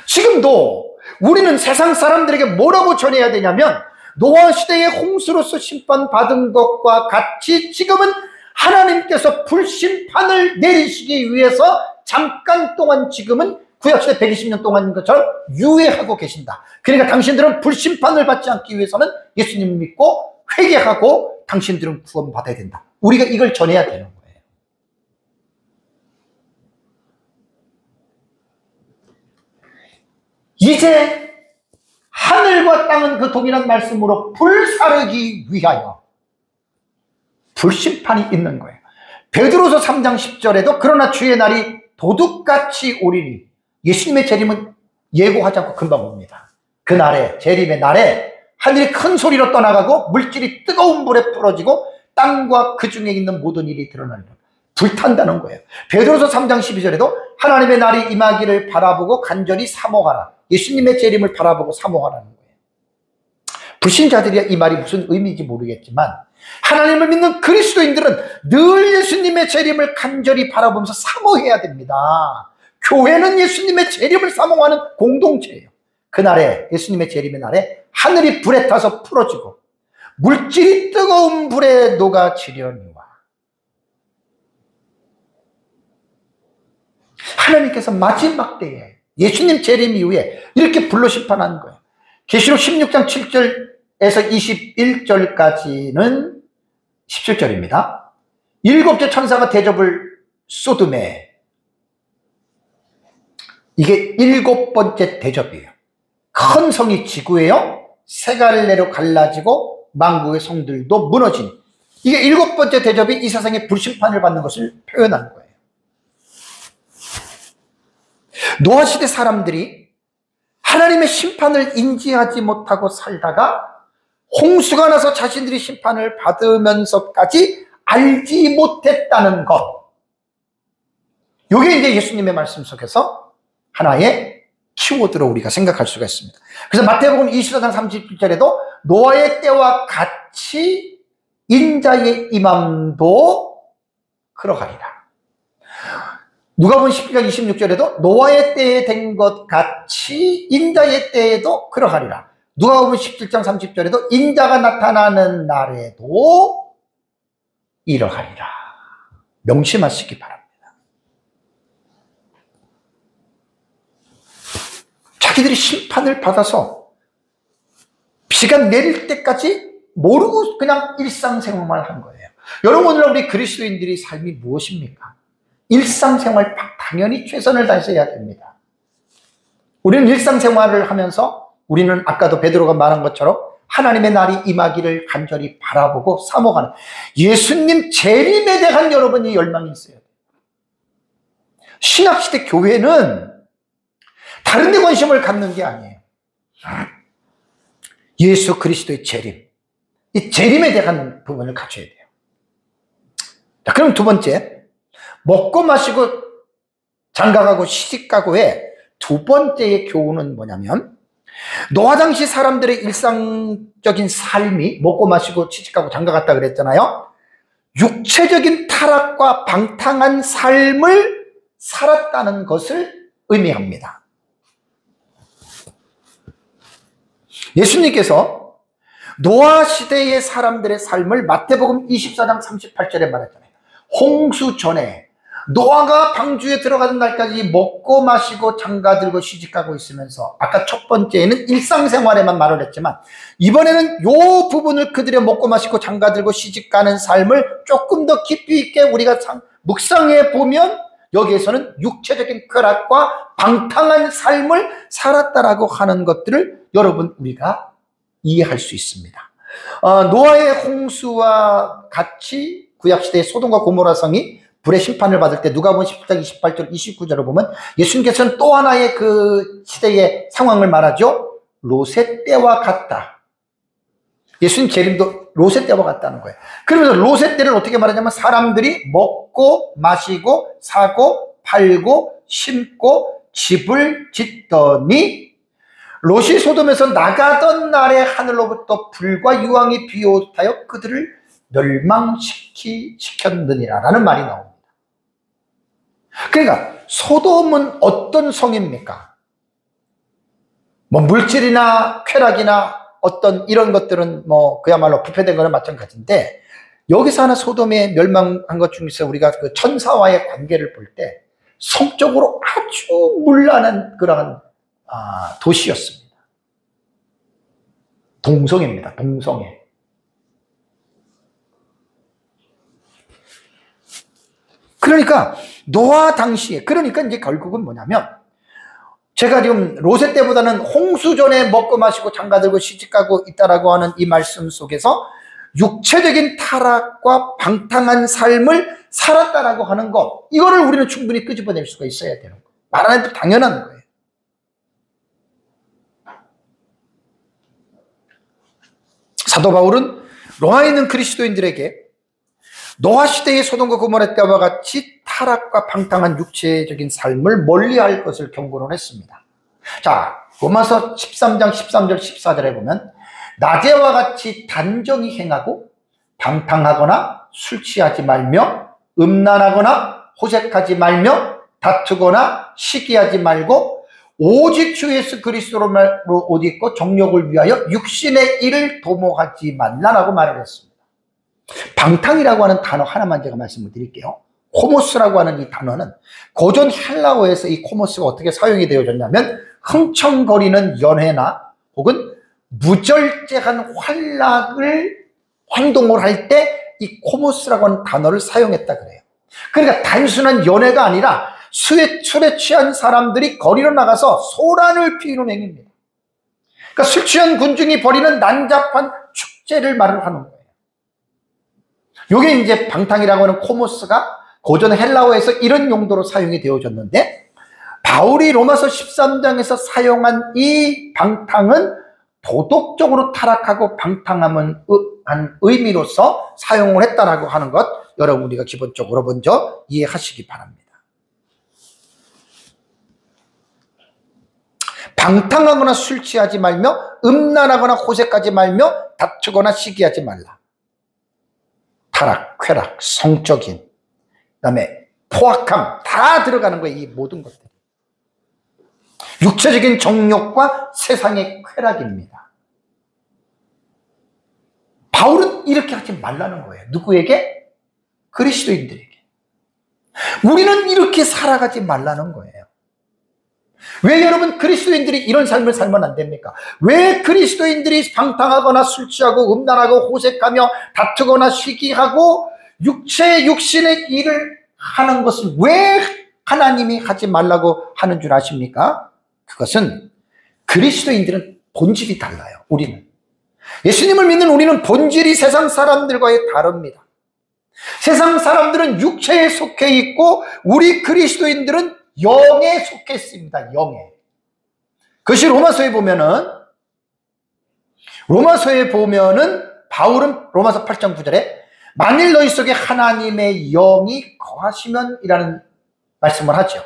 지금도 우리는 세상 사람들에게 뭐라고 전해야 되냐면, 노아 시대의 홍수로서 심판받은 것과 같이 지금은 하나님께서 불심판을 내리시기 위해서 잠깐 동안 지금은 구약시대 120년 동안인 것처럼 유예하고 계신다. 그러니까 당신들은 불심판을 받지 않기 위해서는 예수님을 믿고 회개하고 당신들은 구원받아야 된다. 우리가 이걸 전해야 되는 거예요. 이제 하늘과 땅은 그 동일한 말씀으로 불사르기 위하여 불심판이 있는 거예요. 베드로서 3장 10절에도 그러나 주의 날이 도둑같이 오리니, 예수님의 재림은 예고하지 않고 금방 옵니다. 그 날에, 재림의 날에 하늘이 큰 소리로 떠나가고 물질이 뜨거운 불에 풀어지고 땅과 그 중에 있는 모든 일이 드러나리라. 불탄다는 거예요. 베드로서 3장 12절에도 하나님의 날이 임하기를 바라보고 간절히 사모하라. 예수님의 재림을 바라보고 사모하라는 거예요. 불신자들이 이 말이 무슨 의미인지 모르겠지만 하나님을 믿는 그리스도인들은 늘 예수님의 재림을 간절히 바라보면서 사모해야 됩니다. 교회는 예수님의 재림을 사모하는 공동체예요. 그날에, 예수님의 재림의 날에 하늘이 불에 타서 풀어지고 물질이 뜨거운 불에 녹아지려니와. 하나님께서 마지막 때에 예수님 재림 이후에 이렇게 불로 심판하는 거예요. 계시록 16장 7절에서 21절까지는 17절입니다. 일곱째 천사가 대접을 쏟음에, 이게 일곱 번째 대접이에요. 큰 성이 지구예요. 세 갈래로 갈라지고 만국의 성들도 무너진, 이게 일곱 번째 대접이 이 세상에 불심판을 받는 것을 표현하는 거예요. 노아 시대 사람들이 하나님의 심판을 인지하지 못하고 살다가 홍수가 나서 자신들이 심판을 받으면서까지 알지 못했다는 것, 이게 이제 예수님의 말씀 속에서 하나의 키워드로 우리가 생각할 수가 있습니다. 그래서 마태복음 24장 37절에도 노아의 때와 같이 인자의 임함도 그러하리라. 누가복음 17장 26절에도 노아의 때에 된 것 같이 인자의 때에도 그러하리라. 누가복음 17장 30절에도 인자가 나타나는 날에도 이러하리라. 명심하시기 바랍니다. 자기들이 심판을 받아서 비가 내릴 때까지 모르고 그냥 일상생활만 한 거예요. 여러분, 오늘 우리 그리스도인들이 삶이 무엇입니까? 일상생활 당연히 최선을 다해서 해야 됩니다. 우리는 일상생활을 하면서 우리는 아까도 베드로가 말한 것처럼 하나님의 날이 임하기를 간절히 바라보고 사모하는 예수님 재림에 대한 여러분이 열망이 있어야 돼요. 신약시대 교회는 다른 데 관심을 갖는 게 아니에요. 예수 그리스도의 재림, 이 재림에 대한 부분을 갖춰야 돼요. 자, 그럼 두 번째, 먹고 마시고 장가가고 시집가고의 두 번째의 교훈은 뭐냐면, 노아 당시 사람들의 일상적인 삶이 먹고 마시고 취직하고 장가갔다 그랬잖아요. 육체적인 타락과 방탕한 삶을 살았다는 것을 의미합니다. 예수님께서 노아 시대의 사람들의 삶을 마태복음 24장 38절에 말했잖아요. 홍수 전에 노아가 방주에 들어가는 날까지 먹고 마시고 장가들고 시집가고 있으면서, 아까 첫 번째에는 일상생활에만 말을 했지만 이번에는 요 부분을, 그들의 먹고 마시고 장가들고 시집가는 삶을 조금 더 깊이 있게 우리가 묵상해 보면 여기에서는 육체적인 쾌락과 방탕한 삶을 살았다라고 하는 것들을 여러분 우리가 이해할 수 있습니다. 노아의 홍수와 같이 구약시대의 소돔과 고모라 성이 불의 심판을 받을 때 누가복음 17장 28절 29절을 보면 예수님께서는 또 하나의 그 시대의 상황을 말하죠. 롯의 때와 같다. 예수님 재림도 롯의 때와 같다는 거예요. 그러면서 롯의 때를 어떻게 말하냐면 사람들이 먹고 마시고 사고 팔고 심고 집을 짓더니 롯이 소돔에서 나가던 날에 하늘로부터 불과 유황이 비오듯하여 그들을 멸망시켰느니라 라는 말이 나옵니다. 그러니까 소돔은 어떤 성입니까? 뭐 물질이나 쾌락이나 어떤 이런 것들은 뭐 그야말로 부패된 거는 마찬가지인데, 여기서 하나 소돔에 멸망한 것 중에서 우리가 그 천사와의 관계를 볼 때 성적으로 아주 문란한 그러한 도시였습니다. 동성애입니다. 동성애. 그러니까 노아 당시에, 그러니까 이제 결국은 뭐냐면, 제가 지금 롯의 때보다는 홍수 전에 먹고 마시고 장가들고 시집가고 있다라고 하는 이 말씀 속에서 육체적인 타락과 방탕한 삶을 살았다라고 하는 것, 이거를 우리는 충분히 끄집어낼 수가 있어야 되는 거예요. 말 안 해도 당연한 거예요. 사도 바울은 로마에 있는 그리스도인들에게 노아 시대의 소돔과 고모라 때와 같이 타락과 방탕한 육체적인 삶을 멀리할 것을 경고를 했습니다. 자, 로마서 13장 13절 14절에 보면 낮에와 같이 단정히 행하고 방탕하거나 술 취하지 말며 음란하거나 호색하지 말며 다투거나 시기하지 말고 오직 주 예수 그리스도로 옷 입고 정욕을 위하여 육신의 일을 도모하지 말라라고 말을 했습니다. 방탕이라고 하는 단어 하나만 제가 말씀을 드릴게요. 코모스라고 하는 이 단어는 고전 헬라어에서 이 코모스가 어떻게 사용이 되어졌냐면, 흥청거리는 연회나 혹은 무절제한 행동을 할 때 이 코모스라고 하는 단어를 사용했다 그래요. 그러니까 단순한 연회가 아니라 술에 취한 사람들이 거리로 나가서 소란을 피우는 행위입니다. 그러니까 술 취한 군중이 벌이는 난잡한 축제를 말을 하는 거예요. 이게 이제 방탕이라고 하는 코모스가 고전 헬라어에서 이런 용도로 사용이 되어졌는데, 바울이 로마서 13장에서 사용한 이 방탕은 도덕적으로 타락하고 방탕함은 한 의미로서 사용을 했다라고 하는 것, 여러분 우리가 기본적으로 먼저 이해하시기 바랍니다. 방탕하거나 술 취하지 말며 음란하거나 호색하지 말며 다투거나 시기하지 말라. 타락, 쾌락, 성적인, 그다음에 포악함 다 들어가는 거예요. 이 모든 것들. 육체적인 정욕과 세상의 쾌락입니다. 바울은 이렇게 하지 말라는 거예요. 누구에게? 그리스도인들에게. 우리는 이렇게 살아가지 말라는 거예요. 왜 여러분 그리스도인들이 이런 삶을 살면 안 됩니까? 왜 그리스도인들이 방탕하거나 술 취하고 음란하고 호색하며 다투거나 시기하고 육신의 일을 하는 것을 왜 하나님이 하지 말라고 하는 줄 아십니까? 그것은 그리스도인들은 본질이 달라요. 우리는. 예수님을 믿는 우리는 본질이 세상 사람들과의 다릅니다. 세상 사람들은 육체에 속해 있고 우리 그리스도인들은 영에 속해 있습니다. 영에. 그것이 로마서에 보면은 바울은 로마서 8장 9절에 만일 너희 속에 하나님의 영이 거하시면 이라는 말씀을 하죠.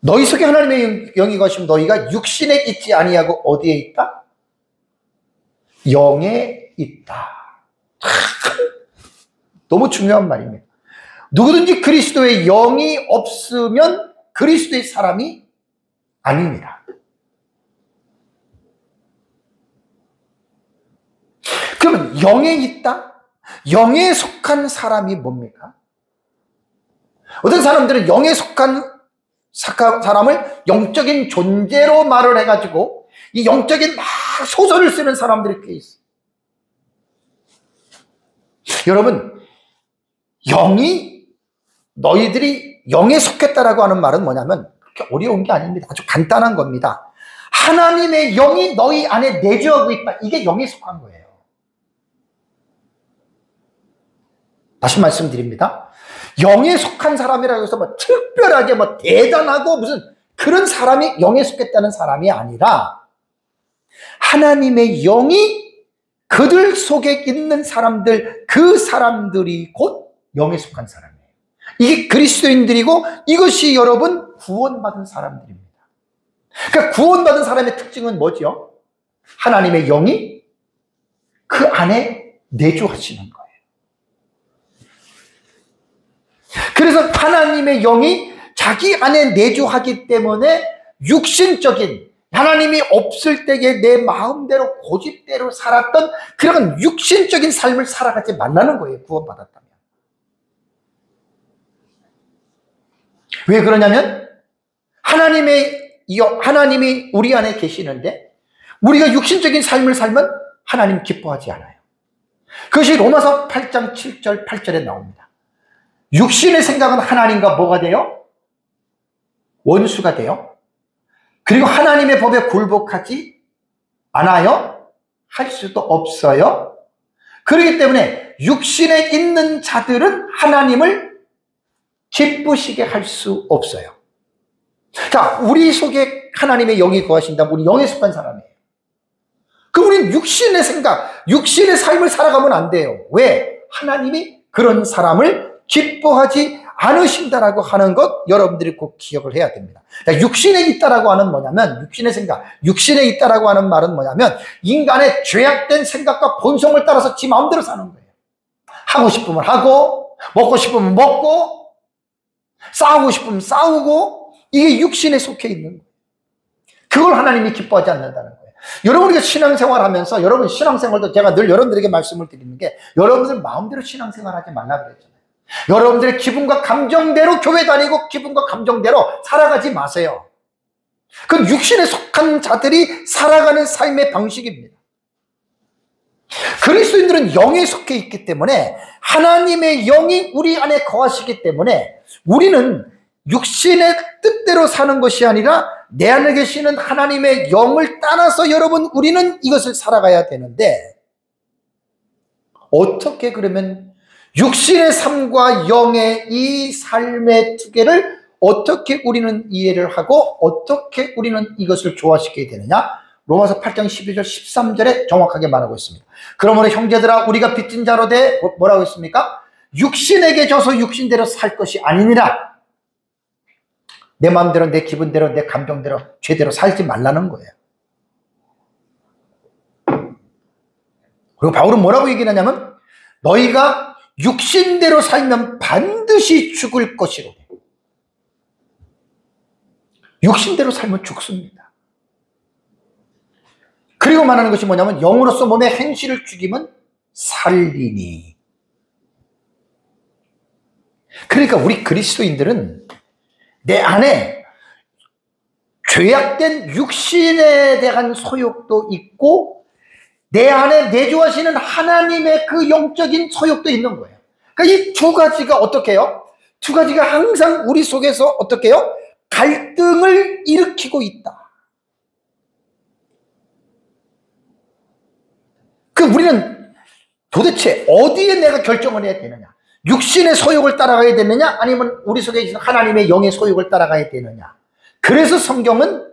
너희 속에 하나님의 영이 거하시면 너희가 육신에 있지 아니하고 어디에 있다? 영에 있다. 너무 중요한 말입니다. 누구든지 그리스도의 영이 없으면 그리스도의 사람이 아닙니다. 그러면 영에 있다? 영에 속한 사람이 뭡니까? 어떤 사람들은 영에 속한 사람을 영적인 존재로 말을 해가지고 이 영적인 막 소설을 쓰는 사람들이 꽤 있어요. 여러분, 너희들이 영에 속했다라고 하는 말은 뭐냐면 그렇게 어려운 게 아닙니다. 아주 간단한 겁니다. 하나님의 영이 너희 안에 내주하고 있다. 이게 영에 속한 거예요. 다시 말씀드립니다. 영에 속한 사람이라고 해서 뭐 특별하게 뭐 대단하고 무슨 그런 사람이 영에 속했다는 사람이 아니라 하나님의 영이 그들 속에 있는 사람들, 그 사람들이 곧 영에 속한 사람이에요. 이게 그리스도인들이고 이것이 여러분 구원받은 사람들입니다. 그러니까 구원받은 사람의 특징은 뭐죠? 하나님의 영이 그 안에 내주하시는 거예요. 그래서 하나님의 영이 자기 안에 내주하기 때문에 육신적인 하나님이 없을 때에 내 마음대로 고집대로 살았던 그런 육신적인 삶을 살아가지 말라는 거예요. 구원받았다면. 왜 그러냐면 하나님이 우리 안에 계시는데 우리가 육신적인 삶을 살면 하나님 기뻐하지 않아요. 그것이 로마서 8장 7절 8절에 나옵니다. 육신의 생각은 하나님과 뭐가 돼요? 원수가 돼요. 그리고 하나님의 법에 굴복하지 않아요. 할 수도 없어요. 그렇기 때문에 육신에 있는 자들은 하나님을 기쁘시게 할 수 없어요. 자, 우리 속에 하나님의 영이 거하신다면 우리 영에 속한 사람이에요. 그럼 우리는 육신의 생각, 육신의 삶을 살아가면 안 돼요. 왜? 하나님이 그런 사람을 기뻐하지 않으신다라고 하는 것 여러분들이 꼭 기억을 해야 됩니다. 육신에 있다라고 하는 뭐냐면 육신의 생각, 육신에 있다라고 하는 말은 뭐냐면 인간의 죄악된 생각과 본성을 따라서 지 마음대로 사는 거예요. 하고 싶으면 하고 먹고 싶으면 먹고 싸우고 싶으면 싸우고 이게 육신에 속해 있는 거예요. 그걸 하나님이 기뻐하지 않는다는 거예요. 여러분이 신앙생활 하면서 여러분 신앙생활도 제가 늘 여러분들에게 말씀을 드리는 게 여러분들 마음대로 신앙생활 하지 말라 그랬잖아요. 여러분들의 기분과 감정대로 교회 다니고 기분과 감정대로 살아가지 마세요. 그건 육신에 속한 자들이 살아가는 삶의 방식입니다. 그리스도인들은 영에 속해 있기 때문에 하나님의 영이 우리 안에 거하시기 때문에 우리는 육신의 뜻대로 사는 것이 아니라 내 안에 계시는 하나님의 영을 따라서 여러분 우리는 이것을 살아가야 되는데 어떻게 그러면 육신의 삶과 영의 이 삶의 두 개를 어떻게 우리는 이해를 하고 어떻게 우리는 이것을 조화시키게 되느냐? 로마서 8장 12절 13절에 정확하게 말하고 있습니다. 그러므로 형제들아 우리가 빚진 자로 돼 뭐라고 했습니까? 육신에게 져서 육신대로 살 것이 아니니라. 내 마음대로 내 기분대로 내 감정대로 죄대로 살지 말라는 거예요. 그리고 바울은 뭐라고 얘기하냐면 너희가 육신대로 살면 반드시 죽을 것이로. 육신대로 살면 죽습니다. 그리고 말하는 것이 뭐냐면 영으로서 몸의 행실을 죽이면 살리니. 그러니까 우리 그리스도인들은 내 안에 죄악된 육신에 대한 소욕도 있고 내 안에 내주하시는 하나님의 그 영적인 소욕도 있는 거예요. 그러니까 이 두 가지가 어떻게 해요? 두 가지가 항상 우리 속에서 어떻게 해요? 갈등을 일으키고 있다. 우리는 도대체 어디에 내가 결정을 해야 되느냐? 육신의 소욕을 따라가야 되느냐? 아니면 우리 속에 있는 하나님의 영의 소욕을 따라가야 되느냐? 그래서 성경은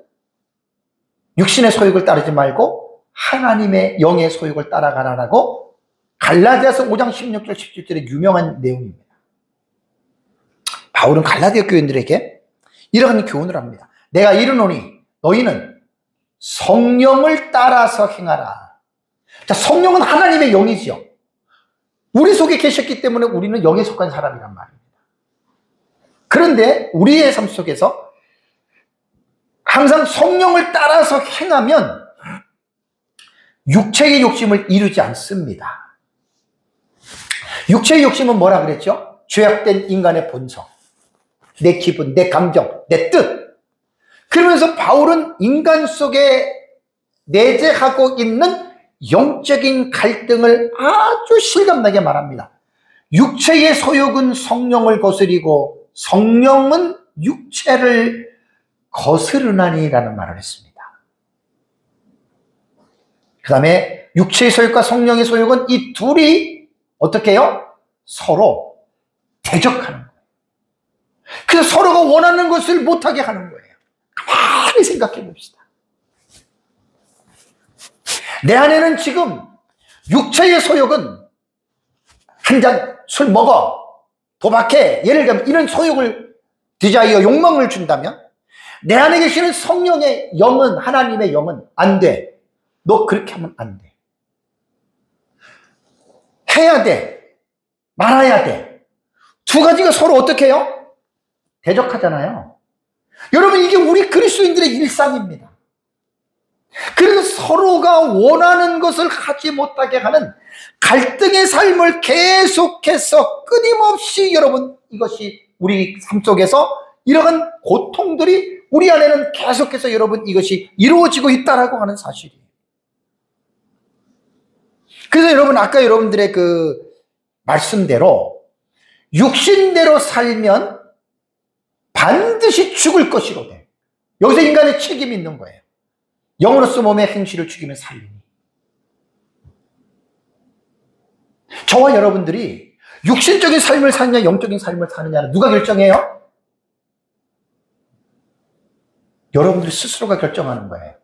육신의 소욕을 따르지 말고 하나님의 영의 소욕을 따라가라라고 갈라디아서 5장 16절 17절의 유명한 내용입니다. 바울은 갈라디아 교인들에게 이러한 교훈을 합니다. 내가 이르노니 너희는 성령을 따라서 행하라. 자, 성령은 하나님의 영이지요. 우리 속에 계셨기 때문에 우리는 영에 속한 사람이란 말입니다. 그런데 우리의 삶 속에서 항상 성령을 따라서 행하면 육체의 욕심을 이루지 않습니다. 육체의 욕심은 뭐라 그랬죠? 죄악된 인간의 본성, 내 기분, 내 감정, 내 뜻. 그러면서 바울은 인간 속에 내재하고 있는 영적인 갈등을 아주 실감나게 말합니다. 육체의 소욕은 성령을 거스리고 성령은 육체를 거스르나니라는 말을 했습니다. 그 다음에 육체의 소욕과 성령의 소욕은 이 둘이 어떻게 해요? 서로 대적하는 거예요. 그래서 서로가 원하는 것을 못하게 하는 거예요. 가만히 생각해 봅시다. 내 안에는 지금 육체의 소욕은 한 잔 술 먹어, 도박해, 예를 들면 이런 소욕을 디자이어, 욕망을 준다면 내 안에 계시는 성령의 영은, 하나님의 영은 안 돼. 너 그렇게 하면 안 돼. 해야 돼. 말아야 돼. 두 가지가 서로 어떻게 해요? 대적하잖아요. 여러분, 이게 우리 그리스도인들의 일상입니다. 그래서 서로가 원하는 것을 하지 못하게 하는 갈등의 삶을 계속해서 끊임없이 여러분, 이것이 우리 삶 속에서 이러한 고통들이 우리 안에는 계속해서 여러분 이것이 이루어지고 있다라고 하는 사실이에요. 그래서 여러분, 아까 여러분들의 그 말씀대로 육신대로 살면 반드시 죽을 것이로되, 여기서 인간의 책임이 있는 거예요. 영으로서 몸의 행실을 죽이면 살리니. 저와 여러분들이 육신적인 삶을 사느냐 영적인 삶을 사느냐는 누가 결정해요? 여러분들 스스로가 결정하는 거예요.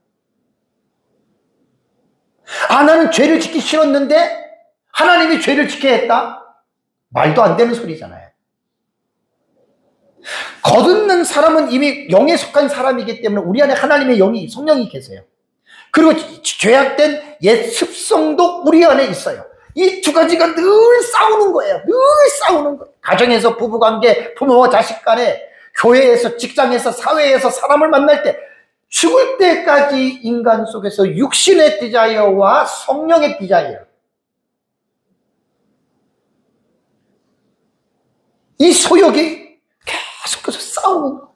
아, 나는 죄를 짓기 싫었는데 하나님이 죄를 짓게 했다? 말도 안 되는 소리잖아요. 거듭난 사람은 이미 영에 속한 사람이기 때문에 우리 안에 하나님의 영이, 성령이 계세요. 그리고 죄악된 옛 습성도 우리 안에 있어요. 이 두 가지가 늘 싸우는 거예요. 늘 싸우는 거예요. 가정에서, 부부관계, 부모와 자식 간에, 교회에서, 직장에서, 사회에서 사람을 만날 때, 죽을 때까지 인간 속에서 육신의 디자이어와 성령의 디자이어, 이 소욕이 계속해서 싸우는 거예요.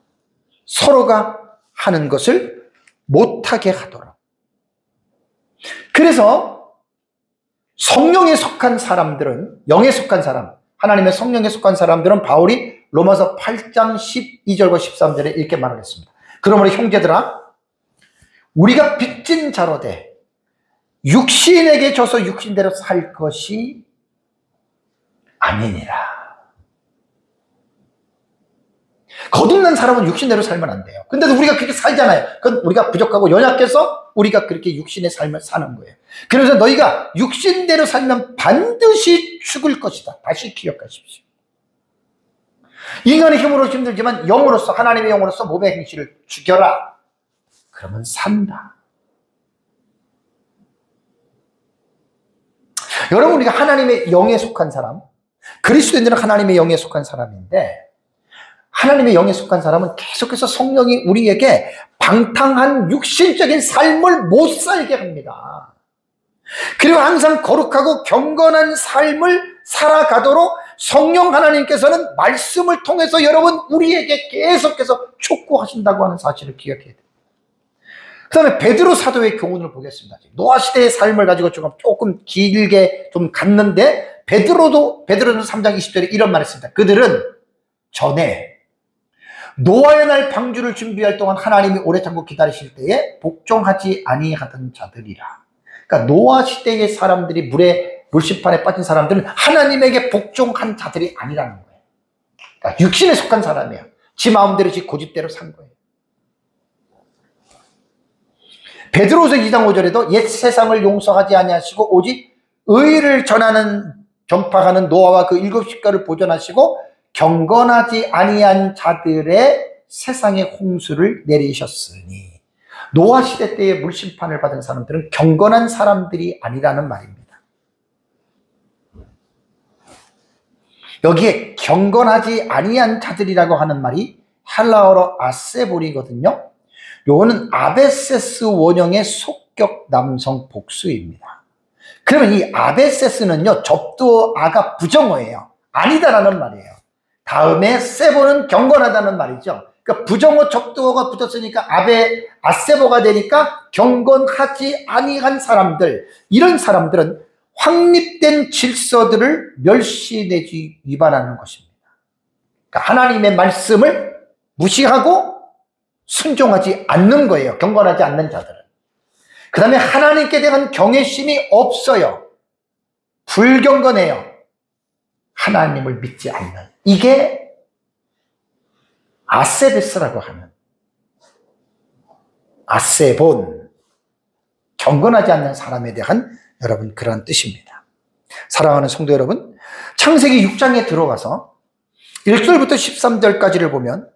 서로가 하는 것을 못하게 하도록. 그래서 성령에 속한 사람들은, 영에 속한 사람, 하나님의 성령에 속한 사람들은 바울이 로마서 8장 12절과 13절에 이렇게 말을 했습니다. 그러므로 형제들아, 우리가 빚진 자로되 육신에게 져서 육신대로 살 것이 아니니라. 거듭난 사람은 육신대로 살면 안 돼요. 근데도 우리가 그렇게 살잖아요. 그건 우리가 부족하고 연약해서 우리가 그렇게 육신의 삶을 사는 거예요. 그래서 너희가 육신대로 살면 반드시 죽을 것이다. 다시 기억하십시오. 인간의 힘으로 힘들지만 영으로서, 하나님의 영으로서 몸의 행실을 죽여라. 그러면 산다. 여러분, 우리가 하나님의 영에 속한 사람, 그리스도인들은 하나님의 영에 속한 사람인데, 하나님의 영에 속한 사람은 계속해서 성령이 우리에게 방탕한 육신적인 삶을 못 살게 합니다. 그리고 항상 거룩하고 경건한 삶을 살아가도록 성령 하나님께서는 말씀을 통해서 여러분 우리에게 계속해서 촉구하신다고 하는 사실을 기억해야 돼요. 그 다음에 베드로 사도의 교훈을 보겠습니다. 노아 시대의 삶을 가지고 조금 길게 좀 갔는데, 베드로는 3장 20절에 이런 말을 했습니다. 그들은 전에 노아의 날 방주를 준비할 동안 하나님이 오래 참고 기다리실 때에 복종하지 아니하던 자들이라. 그러니까 노아 시대의 사람들이 물심판에 빠진 사람들은 하나님에게 복종한 자들이 아니라는 거예요. 그러니까 육신에 속한 사람이에요. 지 마음대로 지 고집대로 산 거예요. 베드로서 2장 5절에도 옛 세상을 용서하지 아니하시고 오직 의를 전파하는 노아와 그 7 식구를 보존하시고 경건하지 아니한 자들의 세상에 홍수를 내리셨으니 노아 시대 때에 물심판을 받은 사람들은 경건한 사람들이 아니라는 말입니다. 여기에 경건하지 아니한 자들이라고 하는 말이 헬라어로 아세볼이거든요. 요거는 아베세스 원형의 속격 남성 복수입니다. 그러면 이 아베세스는요, 접두어아가 부정어예요. 아니다라는 말이에요. 다음에 세보는 경건하다는 말이죠. 그러니까 부정어 접두어가 붙었으니까 아세보가 되니까 경건하지 아니한 사람들, 이런 사람들은 확립된 질서들을 멸시 내지 위반하는 것입니다. 그러니까 하나님의 말씀을 무시하고 순종하지 않는 거예요. 경건하지 않는 자들은. 그 다음에 하나님께 대한 경외심이 없어요. 불경건해요. 하나님을 믿지 않는. 이게 아세베스라고 하는, 아세본, 경건하지 않는 사람에 대한 여러분 그런 뜻입니다. 사랑하는 성도 여러분, 창세기 6장에 들어가서 1절부터 13절까지를 보면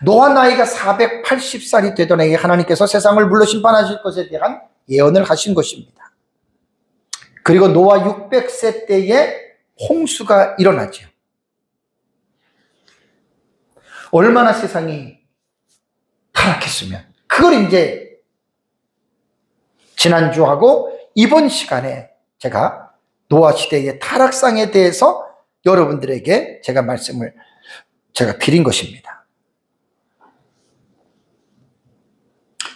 노아 나이가 480살이 되던 해에 하나님께서 세상을 물로 심판하실 것에 대한 예언을 하신 것입니다. 그리고 노아 600세 때에 홍수가 일어나죠. 얼마나 세상이 타락했으면, 그걸 이제 지난주하고 이번 시간에 제가 노아 시대의 타락상에 대해서 여러분들에게 제가 말씀을 제가 드린 것입니다.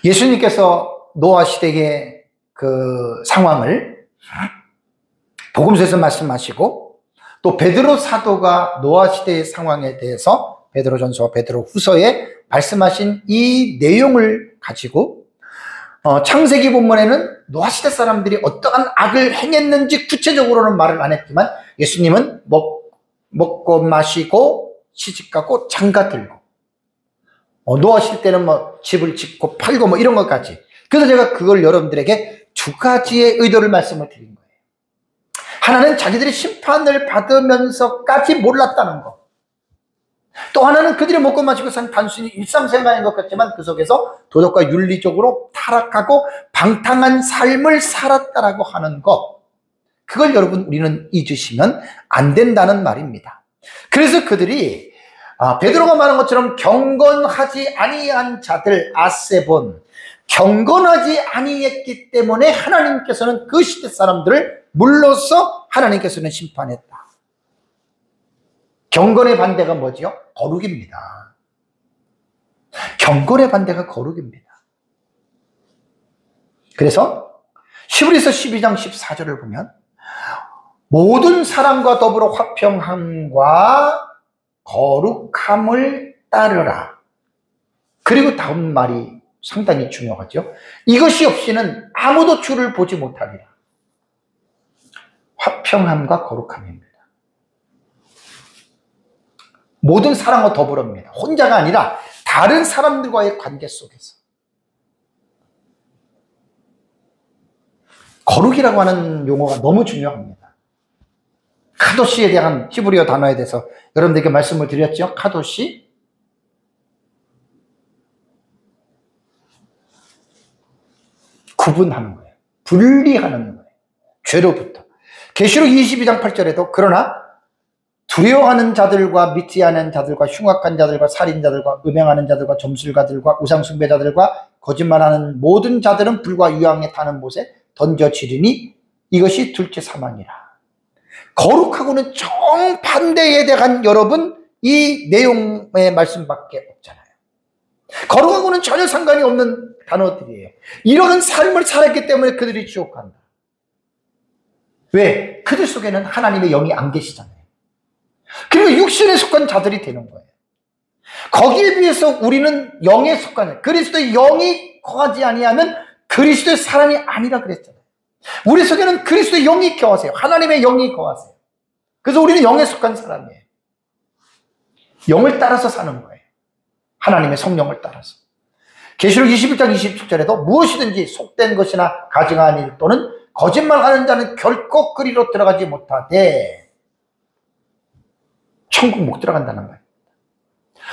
예수님께서 노아 시대의 그 상황을 복음서에서 말씀하시고, 또 베드로 사도가 노아 시대의 상황에 대해서 베드로전서와 베드로후서에 말씀하신 이 내용을 가지고 창세기 본문에는 노아 시대 사람들이 어떠한 악을 행했는지 구체적으로는 말을 안 했지만, 예수님은 먹고 마시고 시집가고 장가들고, 노아 시대 때는 뭐 집을 짓고 팔고 뭐 이런 것까지. 그래서 제가 그걸 여러분들에게 두 가지의 의도를 말씀을 드린 거예요. 하나는 자기들이 심판을 받으면서까지 몰랐다는 거. 또 하나는 그들이 먹고 마시고 산 단순히 일상생활인 것 같지만 그 속에서 도덕과 윤리적으로 타락하고 방탕한 삶을 살았다라고 하는 것. 그걸 여러분 우리는 잊으시면 안 된다는 말입니다. 그래서 그들이 베드로가 말한 것처럼 경건하지 아니한 자들, 아세본, 경건하지 아니했기 때문에 하나님께서는 그 시대 사람들을 물러서 하나님께서는 심판했다. 경건의 반대가 뭐지요? 거룩입니다. 경건의 반대가 거룩입니다. 그래서 히브리서 12장 14절을 보면 모든 사람과 더불어 화평함과 거룩함을 따르라. 그리고 다음 말이 상당히 중요하죠. 이것이 없이는 아무도 주를 보지 못하리라. 화평함과 거룩함입니다. 모든 사람과 더불어입니다. 혼자가 아니라 다른 사람들과의 관계 속에서. 거룩이라고 하는 용어가 너무 중요합니다. 카도시에 대한 히브리어 단어에 대해서 여러분들에게 말씀을 드렸죠. 카도시, 구분하는 거예요. 분리하는 거예요. 죄로부터. 계시록 22장 8절에도 그러나 두려워하는 자들과 믿지 않은 자들과 흉악한 자들과 살인자들과 음행하는 자들과 점술가들과 우상숭배자들과 거짓말하는 모든 자들은 불과 유황에 타는 못에 던져지리니 이것이 둘째 사망이라. 거룩하고는 정반대에 대한 여러분 이 내용의 말씀밖에 없잖아요. 거룩하고는 전혀 상관이 없는 단어들이에요. 이러한 삶을 살았기 때문에 그들이 지옥 간다. 왜? 그들 속에는 하나님의 영이 안 계시잖아요. 그리고 육신에 속한 자들이 되는 거예요. 거기에 비해서 우리는 영에 속한, 그리스도의 영이 거하지 아니하면 그리스도의 사람이 아니라 그랬잖아요. 우리 속에는 그리스도의 영이 거하세요. 하나님의 영이 거하세요. 그래서 우리는 영에 속한 사람이에요. 영을 따라서 사는 거예요. 하나님의 성령을 따라서. 계시록 21장 27절에도 무엇이든지 속된 것이나 가증한 일 또는 거짓말하는 자는 결코 그리로 들어가지 못하되 천국 못 들어간다는 거예요.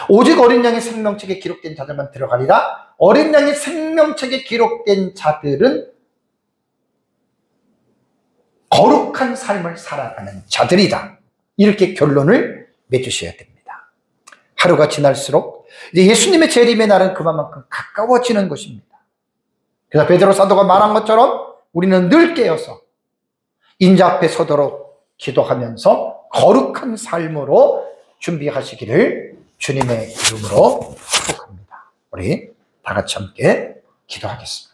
오직 어린 양의 생명책에 기록된 자들만 들어가리라. 어린 양의 생명책에 기록된 자들은 거룩한 삶을 살아가는 자들이다. 이렇게 결론을 맺으셔야 됩니다. 하루가 지날수록 이제 예수님의 재림의 날은 그만큼 가까워지는 것입니다. 그래서 베드로 사도가 말한 것처럼 우리는 늘 깨어서 인자 앞에 서도록 기도하면서 거룩한 삶으로 준비하시기를 주님의 이름으로 축복합니다. 우리 다 같이 함께 기도하겠습니다.